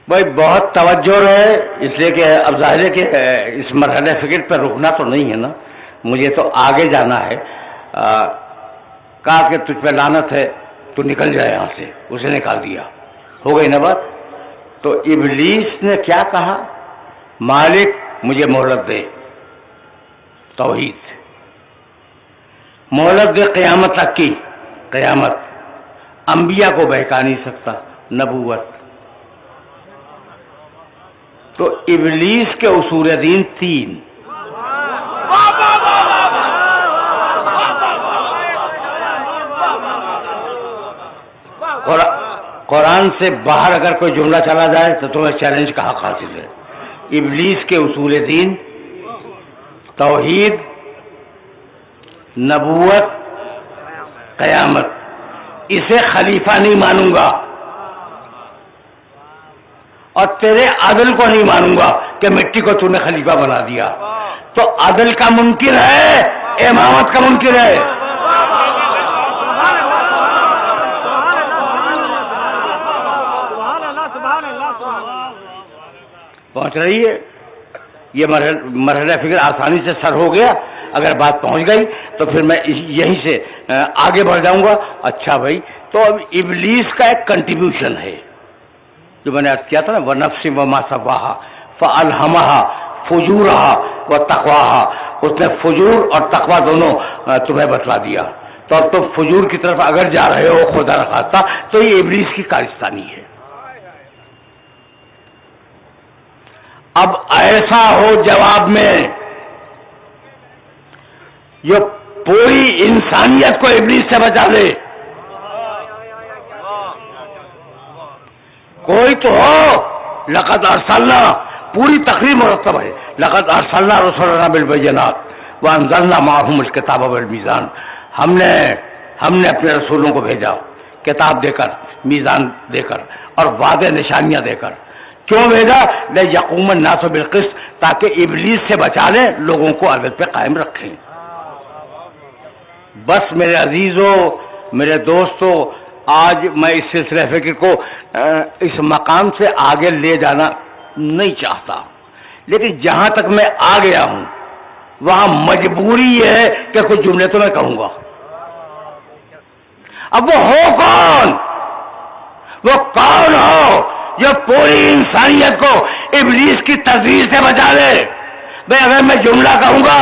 بھائی بہت توجہ ہے، اس لیے کہ اب ظاہر ہے کہ اس مرحلے فکر پہ رکنا تو نہیں ہے نا، مجھے تو آگے جانا ہے۔ کہا کہ تجھ پہ لعنت ہے، تو نکل جائے یہاں سے، اسے نکال دیا، ہو گئی نا بات۔ تو ابلیس نے کیا کہا؟ مالک مجھے مہلت دے، توحید، مہلت دے قیامت تک کی، قیامت، انبیاء کو بہکا نہیں سکتا، نبوت۔ تو ابلیس کے اصول دین تین، قرآن سے باہر اگر کوئی جملہ چلا جائے تو تمہیں چیلنج کا حق حاصل ہے۔ ابلیس کے اصول دین توحید، نبوت، قیامت، اسے خلیفہ نہیں مانوں گا، اور تیرے عدل کو نہیں مانوں گا کہ مٹی کو تو نے خلیفہ بنا دیا. تو عدل کا منکر ہے, امامت کا منکر ہے. پہنچ رہی ہے یہ مرحلہ فکر آسانی سے سر ہو گیا. اگر بات پہنچ گئی تو پھر میں یہیں سے آگے بڑھ جاؤں گا. اچھا بھائی, تو اب ابلیس کا ایک کنٹریبیوشن ہے جو میں نے عرض کیا تھا نا, وَنَفْسٍ وَمَا سَوَّاهَا فَأَلْهَمَهَا فُجُورَهَا وَتَقْوَاهَا. اس نے فجور اور تقوی دونوں تمہیں بتلا دیا. تو اب تم فجور کی طرف اگر جا رہے ہو خدا نخواستہ تو یہ ابلیس کی کارستانی ہے. اب ایسا ہو جواب میں جو پوری انسانیت کو ابلیس سے بچا لے. کوئی تو ہو. لقد ارسلنا, پوری تقریر مرتب ہے, لقد ارسلنا رسلنا بالبینات وانزلنا معهم الکتاب والمیزان. ہم نے اپنے رسولوں کو بھیجا کتاب دے کر, میزان دے کر اور واضح نشانیاں دے کر. کیوں بھیجا؟ لیقوم الناس بالقسط, تاکہ ابلیس سے بچا لیں, لوگوں کو عدل پہ قائم رکھیں. بس میرے عزیزوں, میرے دوستوں, آج میں اس سلسلہ فکر کو اس مقام سے آگے لے جانا نہیں چاہتا, لیکن جہاں تک میں آ گیا ہوں وہاں مجبوری یہ ہے کہ کچھ جملے تو میں کہوں گا. اب وہ ہو کون؟ وہ کون ہو جو پوری انسانیت کو ابلیس کی تزویر سے بچا لے؟ بھائی اگر میں جملہ کہوں گا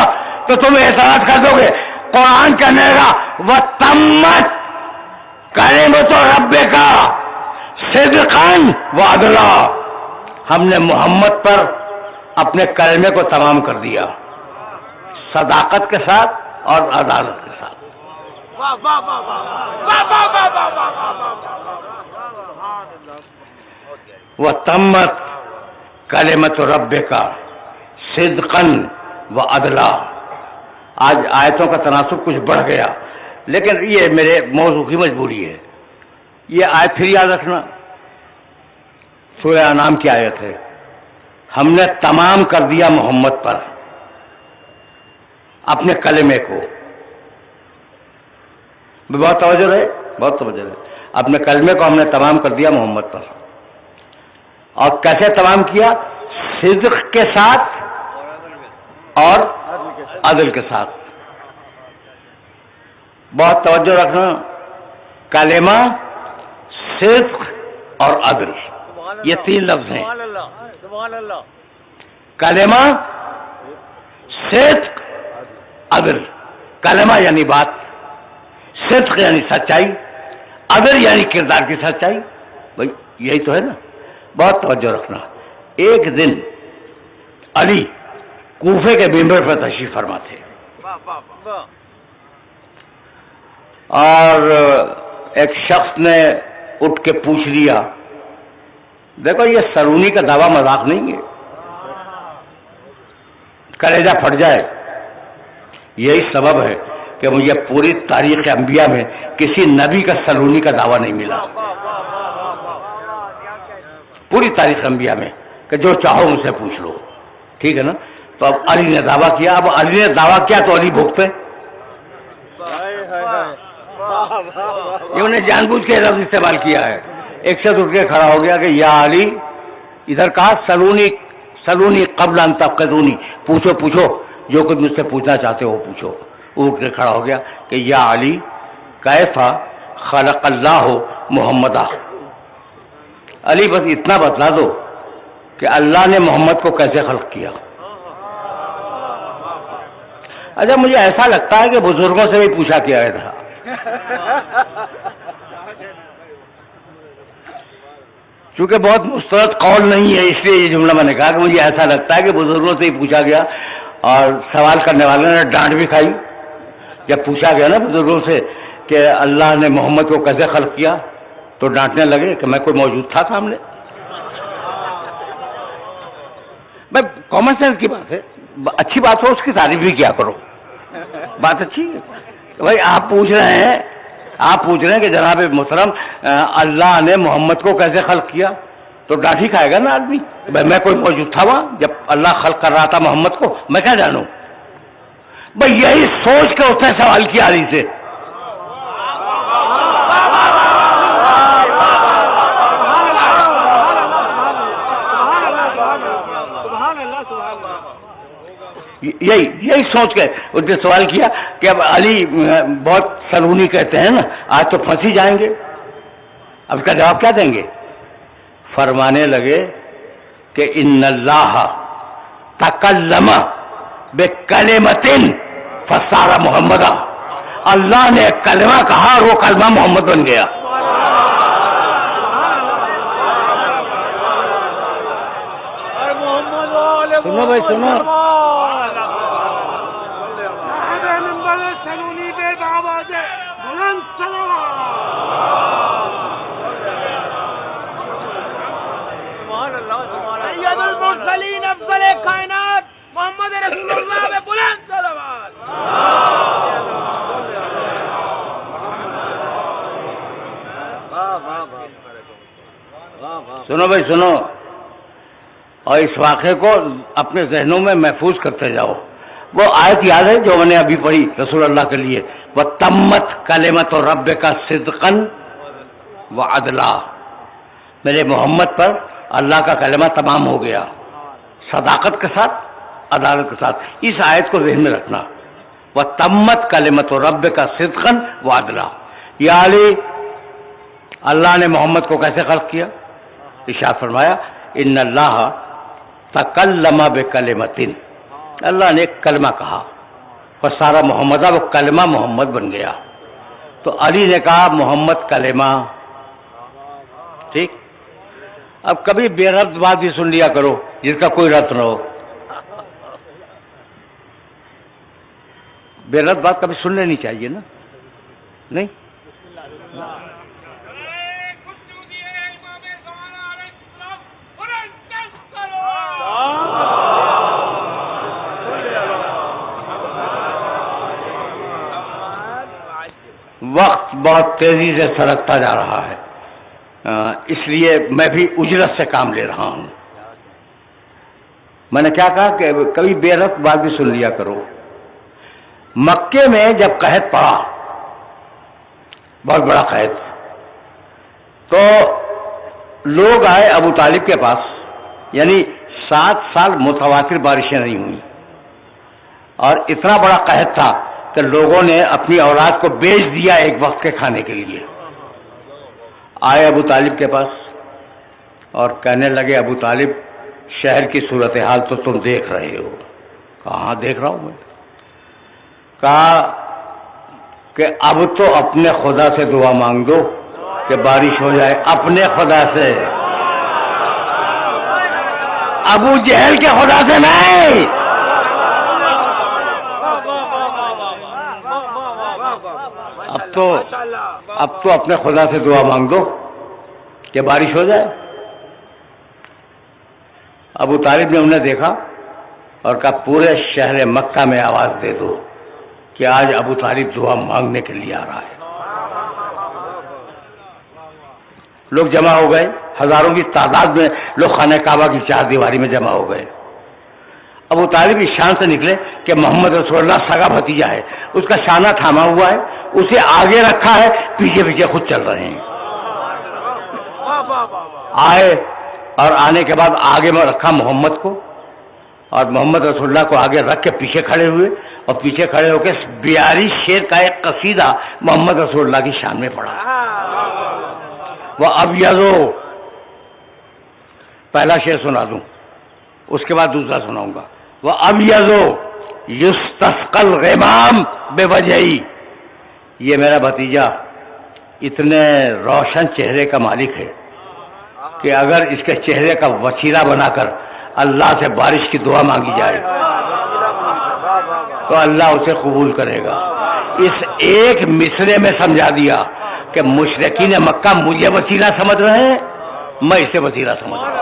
تو تم اعتراض کر دو گے. قرآن کہنے گا وَتَمَّتْ کَلِمَتُ رَبِّکَ صِدْقًا وَعَدْلًا. ہم نے محمد پر اپنے کلمے کو تمام کر دیا, صداقت کے ساتھ اور عدالت کے ساتھ. وَتَمَّتْ کَلِمَتُ رَبِّکَ صِدْقًا وَعَدْلًا. آج آیتوں کا تناسب کچھ بڑھ گیا, لیکن یہ میرے موضوع کی مجبوری ہے. یہ آیت پھر یاد رکھنا, سورہ انعام کی آیت ہے. ہم نے تمام کر دیا محمد پر اپنے کلمے کو. بہت توجہ رہے, بہت توجہ رہے. اپنے کلمے کو ہم نے تمام کر دیا محمد پر. اور کیسے تمام کیا؟ صدق کے ساتھ اور عدل کے ساتھ. بہت توجہ رکھنا, کلمہ, صدق اور عدل, یہ تین لفظ ہیں. کلمہ, صدق, عدل. کلمہ یعنی بات, صدق یعنی سچائی, عدل یعنی کردار کی سچائی. بھائی یہی تو ہے نا. بہت توجہ رکھنا. ایک دن علی کوفے کے ممبر پر تشریف فرما تھے اور ایک شخص نے اٹھ کے پوچھ لیا, دیکھو یہ سرونی کا دعویٰ مذاق نہیں ہے, کلیجہ پھٹ جائے. یہی سبب ہے کہ مجھے پوری تاریخ انبیاء میں کسی نبی کا سرونی کا دعویٰ نہیں ملا. پوری تاریخ انبیاء میں کہ جو چاہو مجھ سے پوچھ لو, ٹھیک ہے نا. تو اب علی نے دعویٰ کیا, اب علی نے دعویٰ کیا تو علی بھگتے. یہ انہیں جان بوجھ کے لفظ استعمال کیا ہے. ایک شخص اٹھ کے کھڑا ہو گیا کہ یا علی, ادھر کہا سلونی قبل ان تفقدونی, پوچھو پوچھو جو کچھ مجھ سے پوچھنا چاہتے ہو پوچھو. اٹھ کے کھڑا ہو گیا کہ یا علی کیف خلق اللہ محمدہ. علی بس اتنا بتلا دو کہ اللہ نے محمد کو کیسے خلق کیا. اچھا مجھے ایسا لگتا ہے کہ بزرگوں سے بھی پوچھا کیا تھا. چونکہ بہت مسترد قول نہیں ہے اس لیے یہ جملہ میں نے کہا کہ مجھے ایسا لگتا ہے کہ بزرگوں سے ہی پوچھا گیا. اور سوال کرنے والے نے ڈانٹ بھی کھائی جب پوچھا گیا نا بزرگوں سے کہ اللہ نے محمد کو کیسے خلق کیا, تو ڈانٹنے لگے کہ میں کوئی موجود تھا سامنے. بھائی کامن سینس کی بات ہے, اچھی بات ہو اس کی تعریف بھی کیا کرو, بات اچھی ہے. بھائی آپ پوچھ رہے ہیں کہ جناب محترم اللہ نے محمد کو کیسے خلق کیا, تو ڈانٹھی کھائے گا نا آدمی. میں کوئی موجود تھا وہاں جب اللہ خلق کر رہا تھا محمد کو؟ میں کیا جانوں. بھائی یہی سوچ کے اس نے سوال کیا علی سے. یہی سوچ کے اس نے سوال کیا کہ اب علی بہت سلونی کہتے ہیں نا، آج تو پھنسی جائیں گے. اب اس کا جواب کیا دیں گے؟ فرمانے لگے کہ ان اللہ تکلم بکلمۃ فصار محمد. اللہ نے ایک کلمہ کہا اور وہ کلمہ محمد بن گیا. سنو بھائی سنو. افضل کائنات محمد رسول اللہ میں بلند صلوات. سنو بھائی سنو، اور اس واقعے کو اپنے ذہنوں میں محفوظ کرتے جاؤ. وہ آیت یاد ہے جو میں نے ابھی پڑھی رسول اللہ کے لیے، وہ تمت کلمت رب کا صدقن و عدلا. میرے محمد پر اللہ کا کلمہ تمام ہو گیا صداقت کے ساتھ، عدالت کے ساتھ. اس آیت کو ذہن میں رکھنا. وہ تمت کلمت رب کا صدقن و عدلا. یا علی، اللہ نے محمد کو کیسے خلق کیا؟ ارشاد فرمایا ان اللہ تکلم بکلمۃ. اللہ نے ایک کلمہ کہا فصار محمد، وہ کلمہ محمد بن گیا. تو علی نے کہا محمد کلمہ. ٹھیک. اب کبھی بے ربط بات بھی سن لیا کرو جس کا کوئی ربط نہ ہو. بے ربط بات کبھی سن لینی چاہیے نا. نہیں وقت بہت تیزی سے سرکتا جا رہا ہے، اس لیے میں بھی اجرت سے کام لے رہا ہوں. میں نے کیا کہا کہ کبھی بے ربط بات بھی سن لیا کرو. مکے میں جب قحط پڑا، بہت بڑا قحط، تو لوگ آئے ابو طالب کے پاس. یعنی 7 سال متواتر بارشیں نہیں ہوئی اور اتنا بڑا قحط تھا کہ لوگوں نے اپنی اولاد کو بیچ دیا ایک وقت کے کھانے کے لیے. آئے ابو طالب کے پاس اور کہنے لگے ابو طالب شہر کی صورتحال تو تم دیکھ رہے ہو. کہاں دیکھ رہا ہوں میں. کہا کہ اب تو اپنے خدا سے دعا مانگ دو کہ بارش ہو جائے. اپنے خدا سے، ابو جہل کے خدا سے نہیں. اب تو اپنے خدا سے دعا مانگ دو کہ بارش ہو جائے. ابو طالب نے انہیں دیکھا اور کہا پورے شہر مکہ میں آواز دے دو کہ آج ابو طالب دعا مانگنے کے لیے آ رہا ہے. لوگ جمع ہو گئے، ہزاروں کی تعداد میں لوگ خانہ کعبہ کی 4 دیواری میں جمع ہو گئے. ابو طالب اس شان سے نکلے کہ محمد رسول اللہ سگا بھتیجا ہے، اس کا شانہ تھاما ہوا ہے، اسے آگے رکھا ہے، پیچھے پیچھے خود چل رہے ہیں. آئے اور آنے کے بعد آگے میں رکھا محمد کو اور محمد رسول اللہ کو آگے رکھ کے پیچھے کھڑے ہوئے اور پیچھے کھڑے ہو کے 42 شعر کا ایک قصیدہ محمد رسول اللہ کی شان میں پڑھا. وہ اب یزو، پہلا شعر سنا دوں اس کے بعد دوسرا سناؤں گا. وہ اب یزو یستسقل غمام بے وجہی. یہ میرا بھتیجا اتنے روشن چہرے کا مالک ہے کہ اگر اس کے چہرے کا وسیلہ بنا کر اللہ سے بارش کی دعا مانگی جائے تو اللہ اسے قبول کرے گا. اس ایک مصرے میں سمجھا دیا کہ مشرکین مکہ مجھے وسیلہ سمجھ رہے ہیں، میں اسے وسیلہ سمجھ رہا ہوں.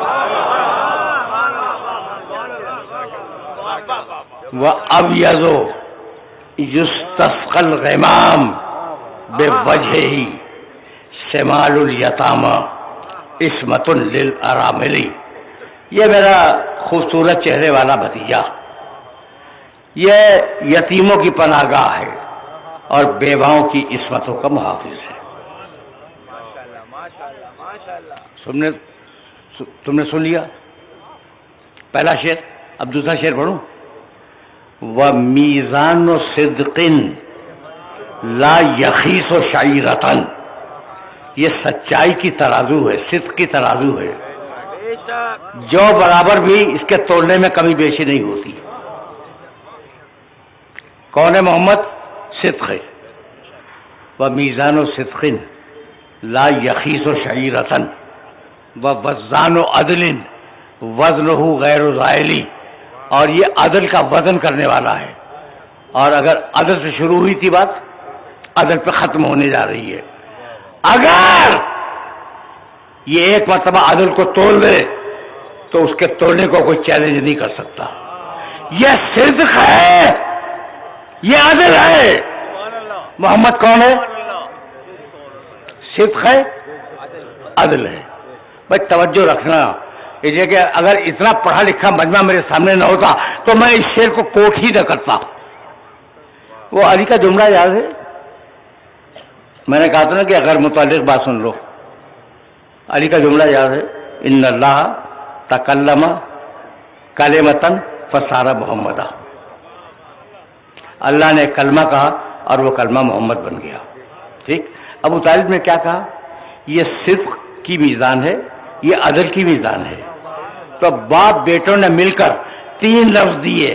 وَأَبْيَضُ يُسْتَسْقَى الْغَمَامُ بِوَجْهِهِ شِمَالُ الْيَتَامَى. عصمت للاراملی، یہ میرا خوبصورت چہرے والا بھتیجا یہ یتیموں کی پناہ گاہ ہے اور بیواؤں کی عصمتوں کا محافظ ہے۔ تم نے سن لیا پہلا شعر، اب دوسرا شعر پڑھوں۔ وَمِيزَانُ صِدْقٍ لا یخیس و شعیرتن، یہ سچائی کی ترازو ہے، صدق کی ترازو ہے جو برابر بھی اس کے تولنے میں کمی بیشی نہیں ہوتی۔ کون ہے محمد؟ صدق ہے۔ وَمِيزَانُ صِدْقٍ لا یخیس و شعیرتن وَوَزَّانُ عَدْلٍ وزنہ غیر زائلی، اور یہ عدل کا وزن کرنے والا ہے، اور اگر عدل سے شروع ہوئی تھی بات عدل پہ ختم ہونے جا رہی ہے۔ اگر یہ ایک مرتبہ عدل کو تول دے تو اس کے تولنے کو کوئی چیلنج نہیں کر سکتا۔ یہ صدق ہے، یہ عدل ہے۔ محمد کون ہے؟ صدق ہے، عدل ہے۔ بھائی توجہ رکھنا، یہ کہ اگر اتنا پڑھا لکھا مجمع میرے سامنے نہ ہوتا تو میں اس شعر کو کوٹ ہی نہ کرتا۔ وہ علی کا جملہ یاد ہے؟ میں نے کہا تھا نا کہ اگر متعلق بات سن لو، علی کا جملہ یاد ہے؟ ان اللہ تکلم کلمۃ فصار محمدا، اللہ نے کلمہ کہا اور وہ کلمہ محمد بن گیا۔ ٹھیک، ابو طالب نے کیا کہا؟ یہ صدق کی میزان ہے، یہ عدل کی میزان ہے۔ تو باپ بیٹوں نے مل کر 3 لفظ دیے،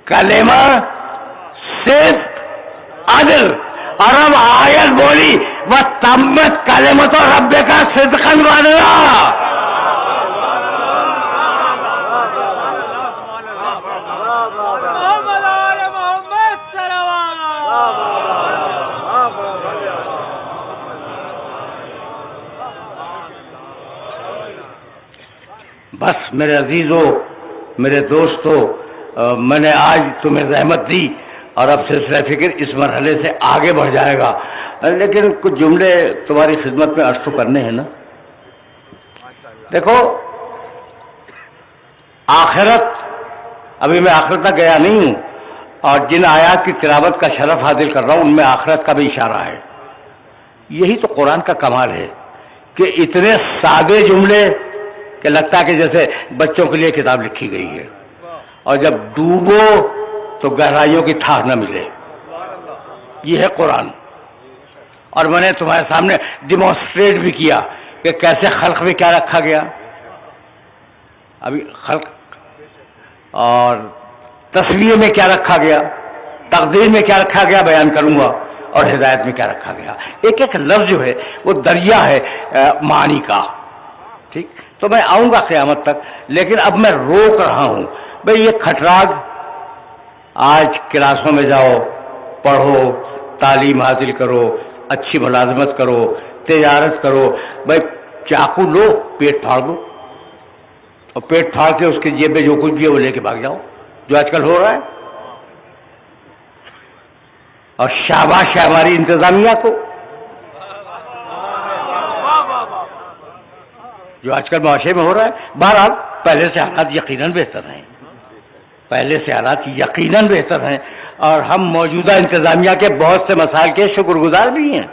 کلمہ، صدق، عدل، اور اب آیت بولی وَتَمَّتْ کَلِمَتُ رَبِّكَ صِدْقًا وَعَدْلًا۔ بس میرے عزیزوں، میرے دوستوں، میں نے آج تمہیں زحمت دی اور اب سلسلہ فکر اس مرحلے سے آگے بڑھ جائے گا، لیکن کچھ جملے تمہاری خدمت میں عرض تو کرنے ہیں نا۔ دیکھو آخرت، ابھی میں آخرت تک گیا نہیں ہوں، اور جن آیات کی تلاوت کا شرف حاصل کر رہا ہوں ان میں آخرت کا بھی اشارہ ہے۔ یہی تو قرآن کا کمال ہے کہ اتنے سادے جملے کہ لگتا ہے کہ جیسے بچوں کے لیے کتاب لکھی گئی ہے، اور جب ڈوبو تو گہرائیوں کی ٹھار نہ ملے۔ یہ ہے قرآن، اور میں نے تمہارے سامنے ڈیمانسٹریٹ بھی کیا کہ کیسے خلق میں کیا رکھا گیا۔ ابھی خلق اور تصویر میں کیا رکھا گیا، تقدیر میں کیا رکھا گیا بیان کروں گا، اور ہدایت میں کیا رکھا گیا۔ ایک ایک لفظ جو ہے وہ دریا ہے معانی کا۔ ٹھیک، تو میں آؤں گا قیامت تک، لیکن اب میں روک رہا ہوں۔ بھئی یہ کھٹراگ، آج کلاسوں میں جاؤ، پڑھو، تعلیم حاصل کرو، اچھی ملازمت کرو، تجارت کرو، بھئی چاقو لو، پیٹ پھاڑ دو، اور پیٹ پھاڑ کے اس کی جیب میں جو کچھ بھی ہے وہ لے کے بھاگ جاؤ، جو آج کل ہو رہا ہے۔ اور شاباش ہے ہماری انتظامیہ کو جو آج کل معاشرے میں ہو رہا ہے۔ بہرحال پہلے سے حالات یقیناً بہتر ہیں، پہلے سے حالات یقیناً بہتر ہیں، اور ہم موجودہ انتظامیہ کے بہت سے مسائل کے شکر گزار بھی ہیں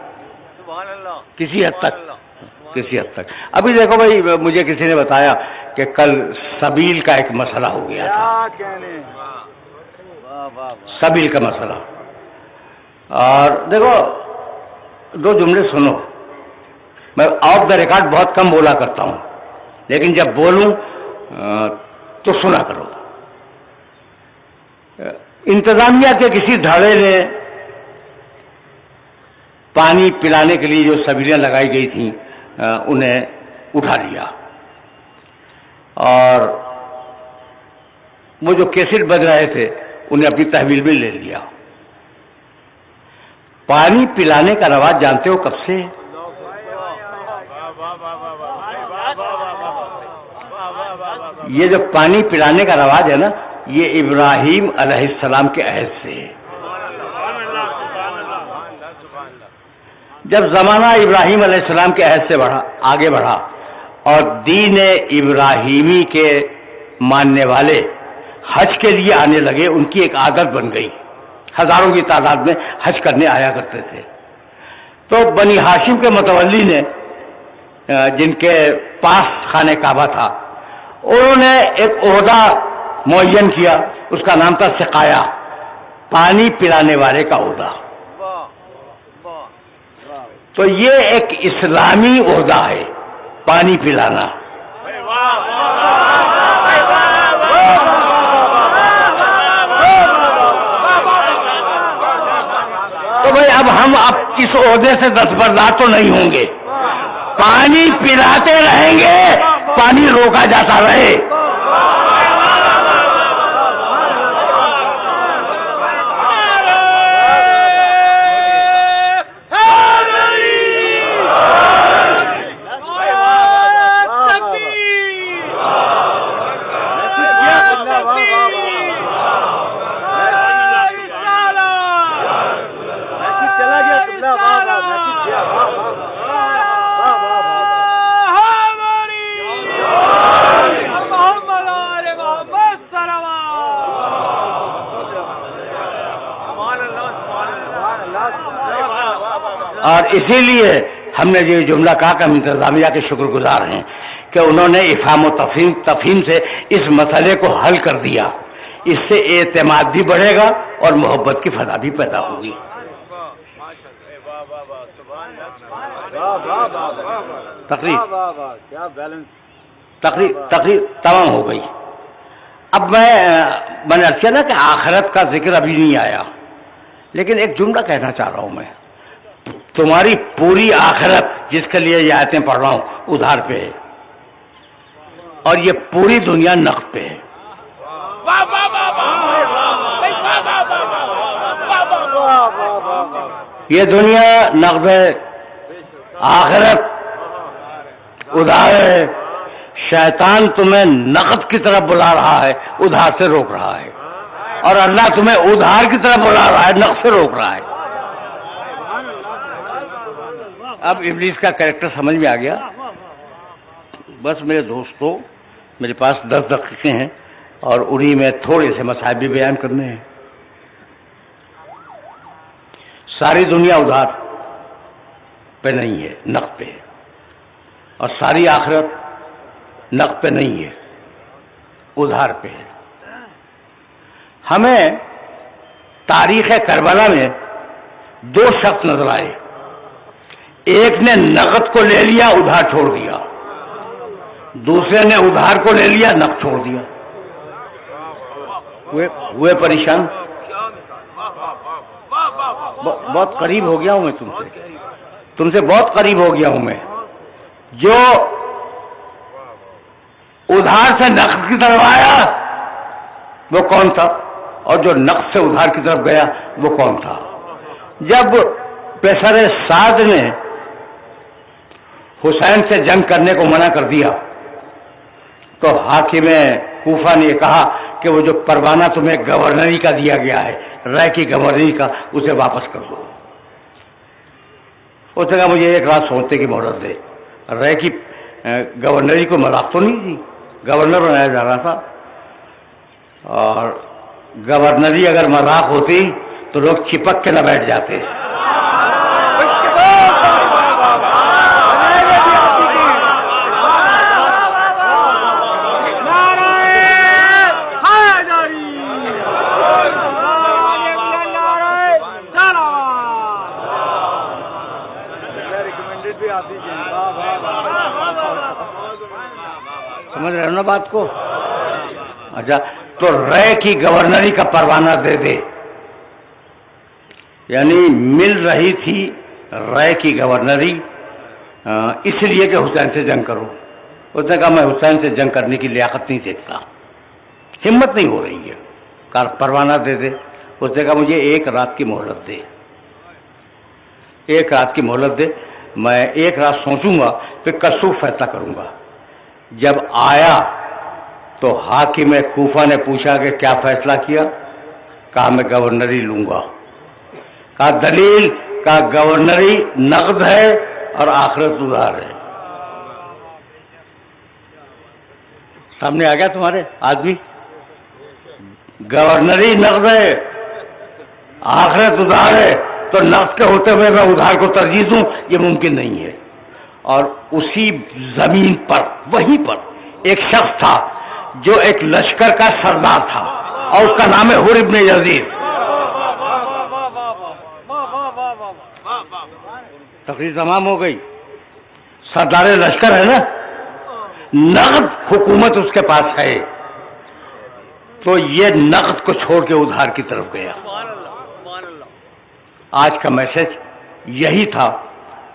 کسی حد تک۔ ابھی دیکھو بھائی، مجھے کسی نے بتایا کہ کل سبیل کا ایک مسئلہ ہو گیا تھا، سبیل کا مسئلہ۔ اور دیکھو 2 جملے سنو، میں آف دا ریکارڈ بہت کم بولا کرتا ہوں، لیکن جب بولوں تو سنا کرو۔ انتظامیہ کے کسی دھڑے نے پانی پلانے کے لیے جو سبیلیں لگائی گئی تھیں انہیں اٹھا لیا، اور وہ جو کیسٹ بج رہے تھے انہیں اپنی تحویل میں لے لیا۔ پانی پلانے کا رواج جانتے ہو کب سے؟ یہ جو پانی پلانے کا رواج ہے نا، یہ ابراہیم علیہ السلام کے عہد سے ہے۔ جب زمانہ ابراہیم علیہ السلام کے عہد سے آگے بڑھا اور دین ابراہیمی کے ماننے والے حج کے لیے آنے لگے. ان کی ایک عادت بن گئی, ہزاروں کی تعداد میں حج کرنے آیا کرتے تھے. تو بنی ہاشم کے متولی نے, جن کے پاس خانہ کعبہ تھا, انہوں نے ایک عہدہ معین کیا, اس کا نام تھا سقایا, پانی پلانے والے کا عہدہ. تو یہ ایک اسلامی عہدہ ہے, پانی پلانا. تو بھائی اب ہم اس عہدے سے دستبردار تو نہیں ہوں گے, پانی پلاتے رہیں گے, پانی روکا جاتا رہے. اور اسی لیے ہم نے یہ جملہ کہا کہ ہم انتظامیہ کے شکر گزار ہیں کہ انہوں نے افہام و تفہیم سے اس مسئلے کو حل کر دیا. اس سے اعتماد بھی بڑھے گا اور محبت کی فضا بھی پیدا ہوگی. تقریر تمام ہو گئی. اب میں نے عرض کیا نا کہ آخرت کا ذکر ابھی نہیں آیا, لیکن ایک جملہ کہنا چاہ رہا ہوں میں. تمہاری پوری آخرت جس کے لیے یہ آیتیں پڑھ رہا ہوں ادھار پہ ہے, اور یہ پوری دنیا نقد پہ ہے. یہ دنیا نقد ہے, آخرت ادھار ہے. شیطان تمہیں نقد کی طرف بلا رہا ہے, ادھار سے روک رہا ہے, اور اللہ تمہیں ادھار کی طرف بلا رہا ہے, نقد سے روک رہا ہے. اب ابلیس کا کریکٹر سمجھ میں آ گیا. بس میرے دوستو, میرے پاس 10 دقیقے ہیں اور انہی میں تھوڑے سے مسائل بھی بیان کرنے ہیں. ساری دنیا ادھار پہ نہیں ہے, نقد پہ ہے, اور ساری آخرت نقد پہ نہیں ہے, ادھار پہ ہے. ہمیں تاریخ کربلا میں 2 شخص نظر آئے. ایک نے نقد کو لے لیا, ادھار چھوڑ دیا. دوسرے نے ادھار کو لے لیا, نقد چھوڑ دیا. ہوئے پریشان. بہت قریب ہو گیا ہوں میں تم سے بہت قریب ہو گیا ہوں میں. جو ادھار سے نقد کی طرف آیا وہ کون تھا, اور جو نقد سے ادھار کی طرف گیا وہ کون تھا؟ جب پیسر سعد نے حسین سے جنگ کرنے کو منع کر دیا تو حاکم کوفہ نے کہا کہ وہ جو پروانہ تمہیں گورنری کا دیا گیا ہے, رائے کی گورنری کا, اسے واپس کر دو. اس نے کہا مجھے 1 رات سوچنے کی مہلت دے. رائے کی گورنری کو مذاق تو نہیں تھی, گورنر بنایا جا رہا تھا, اور گورنری اگر مذاق ہوتی تو لوگ چپک کے نہ بیٹھ جاتے. سمجھ رہے ہو نا بات کو؟ اچھا, تو رائے کی گورنری کا پروانہ دے دے, یعنی مل رہی تھی رائے کی گورنری اس لیے کہ حسین سے جنگ کرو. اس نے کہا میں حسین سے جنگ کرنے کی لیاقت نہیں دیکھتا, ہمت نہیں ہو رہی ہے, پروانہ دے دے. اس نے کہا مجھے 1 رات کی مہلت دے, 1 رات کی مہلت دے, میں 1 رات سوچوں گا پھر کسو فیصلہ کروں گا. جب آیا تو حاکم کوفہ نے پوچھا کہ کیا فیصلہ کیا؟ کہا میں گورنری لوں گا. کہا دلیل؟ کہا گورنری نقد ہے اور آخرت ادھار ہے. سامنے آ گیا تمہارے آدمی، گورنری نقد ہے، آخرت ادھار ہے، تو نقد کے ہوتے ہوئے میں ادھار کو ترجیح دوں، یہ ممکن نہیں ہے۔ اور اسی زمین پر وہیں پر ایک شخص تھا جو ایک لشکر کا سردار تھا اور اس کا نام ہے حر ابن یزید۔ تقریر تمام ہو گئی، سردار لشکر ہے نا، نقد حکومت اس کے پاس ہے، تو یہ نقد کو چھوڑ کے ادھار کی طرف گیا۔ آج کا میسج یہی تھا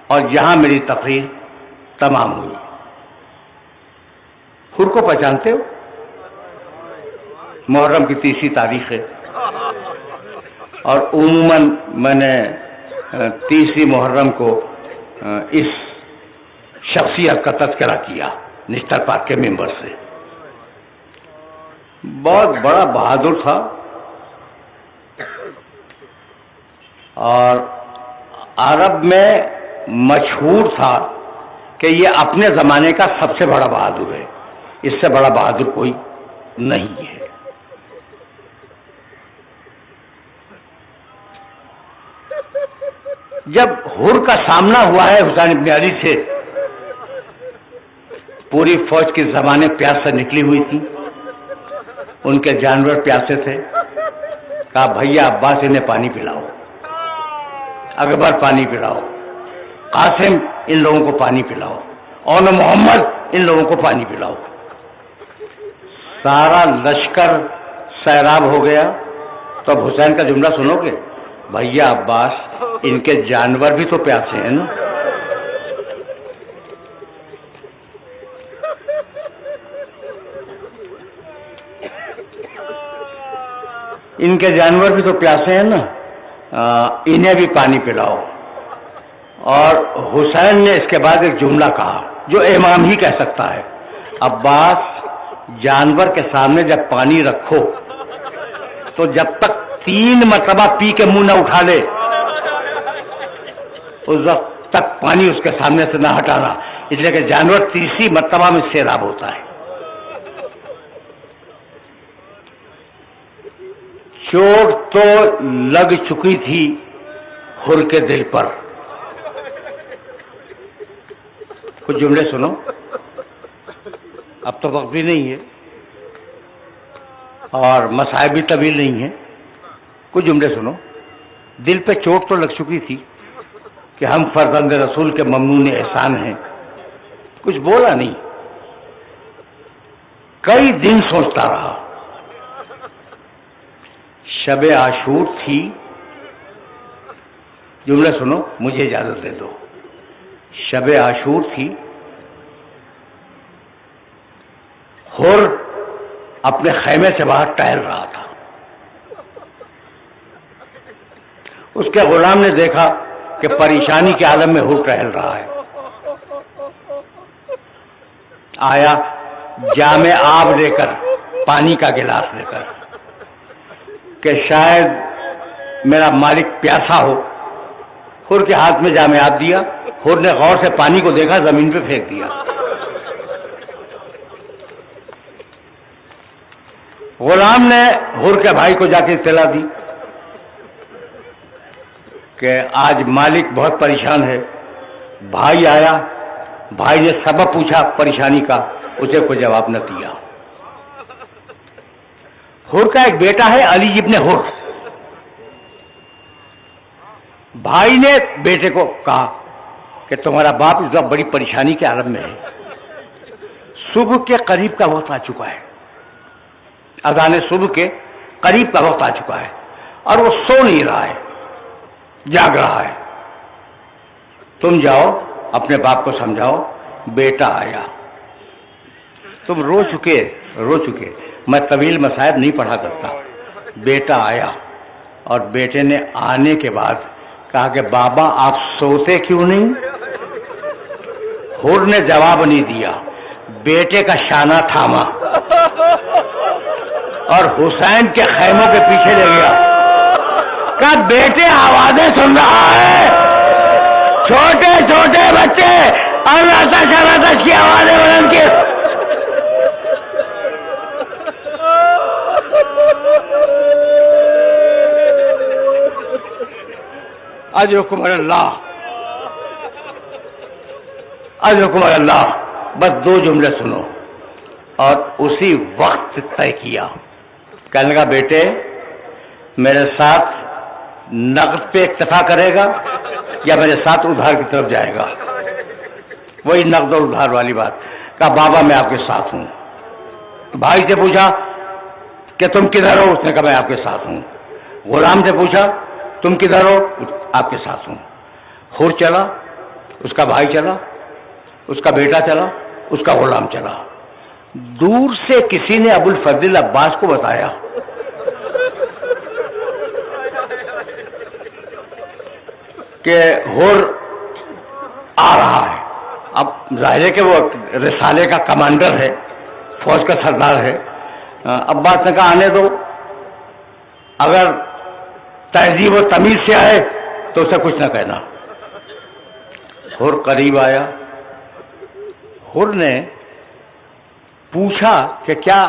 اور یہاں میری تقریر تمام ہوئی۔ حر کو پہچانتے ہو؟ محرم کی 30 تاریخ ہے اور عموماً میں نے 30 محرم کو اس شخصیت کا تذکرہ کیا نشتر پاک کے ممبر سے۔ بہت بڑا بہادر تھا اور عرب میں مشہور تھا کہ یہ اپنے زمانے کا سب سے بڑا بہادر ہے، اس سے بڑا بہادر کوئی نہیں ہے۔ جب حر کا سامنا ہوا ہے حسین ابن علی سے، پوری فوج کی زبانیں پیاس سے نکلی ہوئی تھی، ان کے جانور پیاسے تھے، کہا بھیا عباس انہیں پانی پلاؤ، اکبر پانی پلاؤ، قاسم ان لوگوں کو پانی پلاؤ، اور محمد ان لوگوں کو پانی پلاؤ۔ سارا لشکر سیراب ہو گیا۔ تو اب حسین کا جملہ سنو گے، بھیا عباس ان کے جانور بھی تو پیاسے ہیں نا۔ ان کے جانور بھی تو پیاسے ہیں نا، انہیں بھی پانی پلاؤ۔ اور حسین نے اس کے بعد ایک جملہ کہا جو امام ہی کہہ سکتا ہے، عباس جانور کے سامنے جب پانی رکھو تو جب تک 3 مرتبہ پی کے منہ نہ اٹھا لے اس وقت تک پانی اس کے سامنے سے نہ ہٹانا، اس لیے کہ جانور 30 مرتبہ میں سیراب ہوتا ہے۔ چوٹ تو لگ چکی تھی حر کے دل پر۔ کچھ جملے سنو، اب تو وقت بھی نہیں ہے اور مسائل بھی طویل نہیں ہے، کچھ جملے سنو۔ دل پہ چوٹ تو لگ چکی تھی کہ ہم فرزند رسول کے ممنون احسان ہیں، کچھ بولا نہیں، کئی دن سوچتا رہا۔ شب عاشور تھی، جملے سنو، مجھے اجازت دے دو۔ شب عاشور تھی، حر اپنے خیمے سے باہر ٹہل رہا تھا۔ اس کے غلام نے دیکھا کہ پریشانی کے عالم میں حر ٹہل رہا ہے، آیا جام آب لے کر، پانی کا گلاس لے کر، کہ شاید میرا مالک پیاسا ہو۔ حر کے ہاتھ میں جام آب دیا، حر نے غور سے پانی کو دیکھا، زمین پہ پھینک دیا۔ غلام نے حر کے بھائی کو جا کے اطلاع دی کہ آج مالک بہت پریشان ہے۔ بھائی آیا، بھائی نے سبب پوچھا پریشانی کا، اسے کوئی جواب نہ دیا۔ حر کا ایک بیٹا ہے علی ابن حر، بھائی نے بیٹے کو کہا کہ تمہارا باپ اس وقت بڑی پریشانی کے عالم میں ہے، صبح کے قریب کا وقت آ چکا ہے، اذان صبح کے قریب کا وقت آ چکا ہے اور وہ سو نہیں رہا ہے، جاگ رہا ہے، تم جاؤ اپنے باپ کو سمجھاؤ۔ بیٹا آیا، تم رو چکے، میں طویل مصائب نہیں پڑھا کرتا۔ بیٹا آیا اور بیٹے نے آنے کے بعد کہا کہ بابا آپ سوتے کیوں نہیں؟ حر نے جواب نہیں دیا، بیٹے کا شانہ تھاما اور حسین کے خیموں کے پیچھے لے گیا۔ کہا بیٹے آوازیں سن رہا ہے، چھوٹے چھوٹے بچے اور راتش کی آوازیں بلند کی۔ اجرکم علی اللہ، اجرکم علی اللہ. بس 2 جملے سنو. اور اسی وقت طے کیا. کہنے لگا بیٹے میرے ساتھ نقد پہ اکتفا کرے گا یا میرے ساتھ ادھار کی طرف جائے گا؟ وہی نقد اور ادھار والی بات. کہا بابا میں آپ کے ساتھ ہوں. بھائی سے پوچھا کہ تم کدھر ہو؟ اس نے کہا میں آپ کے ساتھ ہوں. غلام سے پوچھا تم کدھر ہو؟ آپ کے ساتھ ہوں. حر چلا، اس کا بھائی چلا، اس کا بیٹا چلا، اس کا غلام چلا. دور سے کسی نے ابو الفضل عباس کو بتایا کہ حر آ رہا ہے. اب ظاہر ہے کہ وہ رسالے کا کمانڈر ہے، فوج کا سردار ہے. عباس نے کہا آنے دو، اگر تہذیب و تمیز سے آئے تو اسے کچھ نہ کہنا. حر قریب آیا. حر نے پوچھا کہ کیا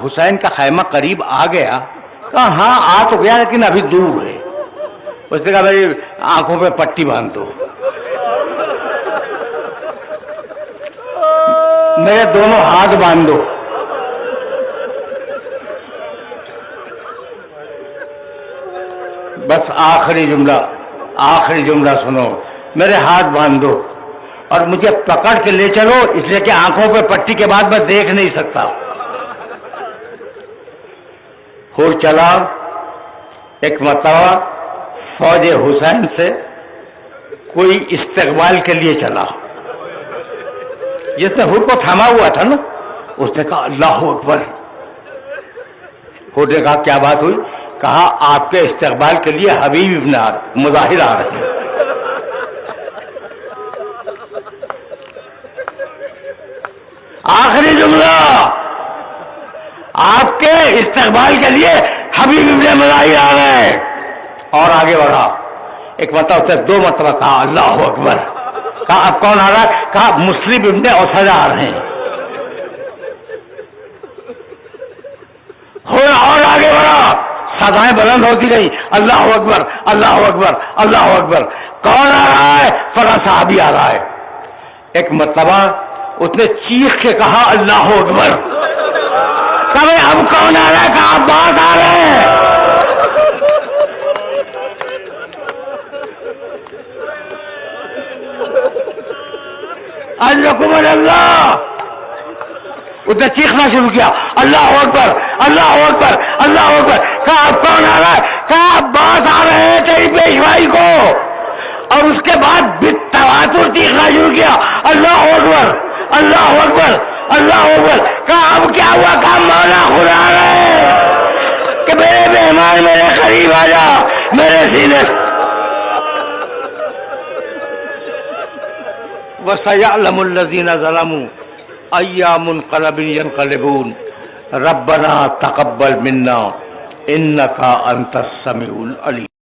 حسین کا خیمہ قریب آ گیا؟ کہا ہاں آ تو گیا لیکن ابھی دور ہے. اس نے کہا میری آنکھوں پہ پٹی باندھ دو، میرے دونوں ہاتھ باندھ دو. بس آخری جملہ سنو. میرے ہاتھ باندھ دو اور مجھے پکڑ کے لے چلو، اس لیے کہ آنکھوں پہ پٹی کے بعد میں دیکھ نہیں سکتا. حر چلا. ایک مرتبہ فوج حسین سے کوئی استقبال کے لیے چلا. جس نے حر کو تھاما ہوا تھا نا، اس نے کہا اللہ اکبر. حر نے کہا کیا بات ہوئی؟ کہا آپ کے استقبال کے لیے حبیب ابن مظاہر آ رہے ہیں. آخری جملہ، آپ کے استقبال کے لیے حبیب ابن مظاہر آ رہے ہیں. اور آگے بڑھا. ایک مرتبہ اسے 2 مرتبہ کہا اللہ اکبر. کہا اب کون آ رہا ہے؟ کہا مسلم ابن اسد آ رہے ہیں. اور آگے بڑھا. سدائیں بلند ہوتی رہی اللہ اکبر اللہ اکبر اللہ اکبر. کون آ رہا ہے؟ فلاں صحابی آ رہا ہے. ایک مرتبہ اس نے چیخ کے کہا اللہ اکبر. کبھی اب کون آ رہا ہے؟ کہا عباس آ رہے ہیں. اجرکم علی اللہ. اس نے چیخنا شروع کیا اللہ اکبر اللہ اکبر اللہ اکبر. کہا اب کون آ رہا ہے؟ کہا عباس آ رہے ہیں تیری پیشوائی کو. اور اس کے بعد بالتواتر چیخنا شروع کیا اللہ اکبر اللہ اکبر اللہ اکبر. کہا اب کیا ہوا؟ کہا مولا خدا رہے کہ میرے مہمان میرے قریب آ جا میرے سینے. وَسَيَعْلَمُ الَّذِينَ ظَلَمُوا أَيَّ مُنقَلَبٍ يَنقَلِبُونَ رَبَّنَا تَقَبَّلْ مِنَّا إِنَّكَ أَنْتَ السَّمِيعُ الْعَلِيمُ.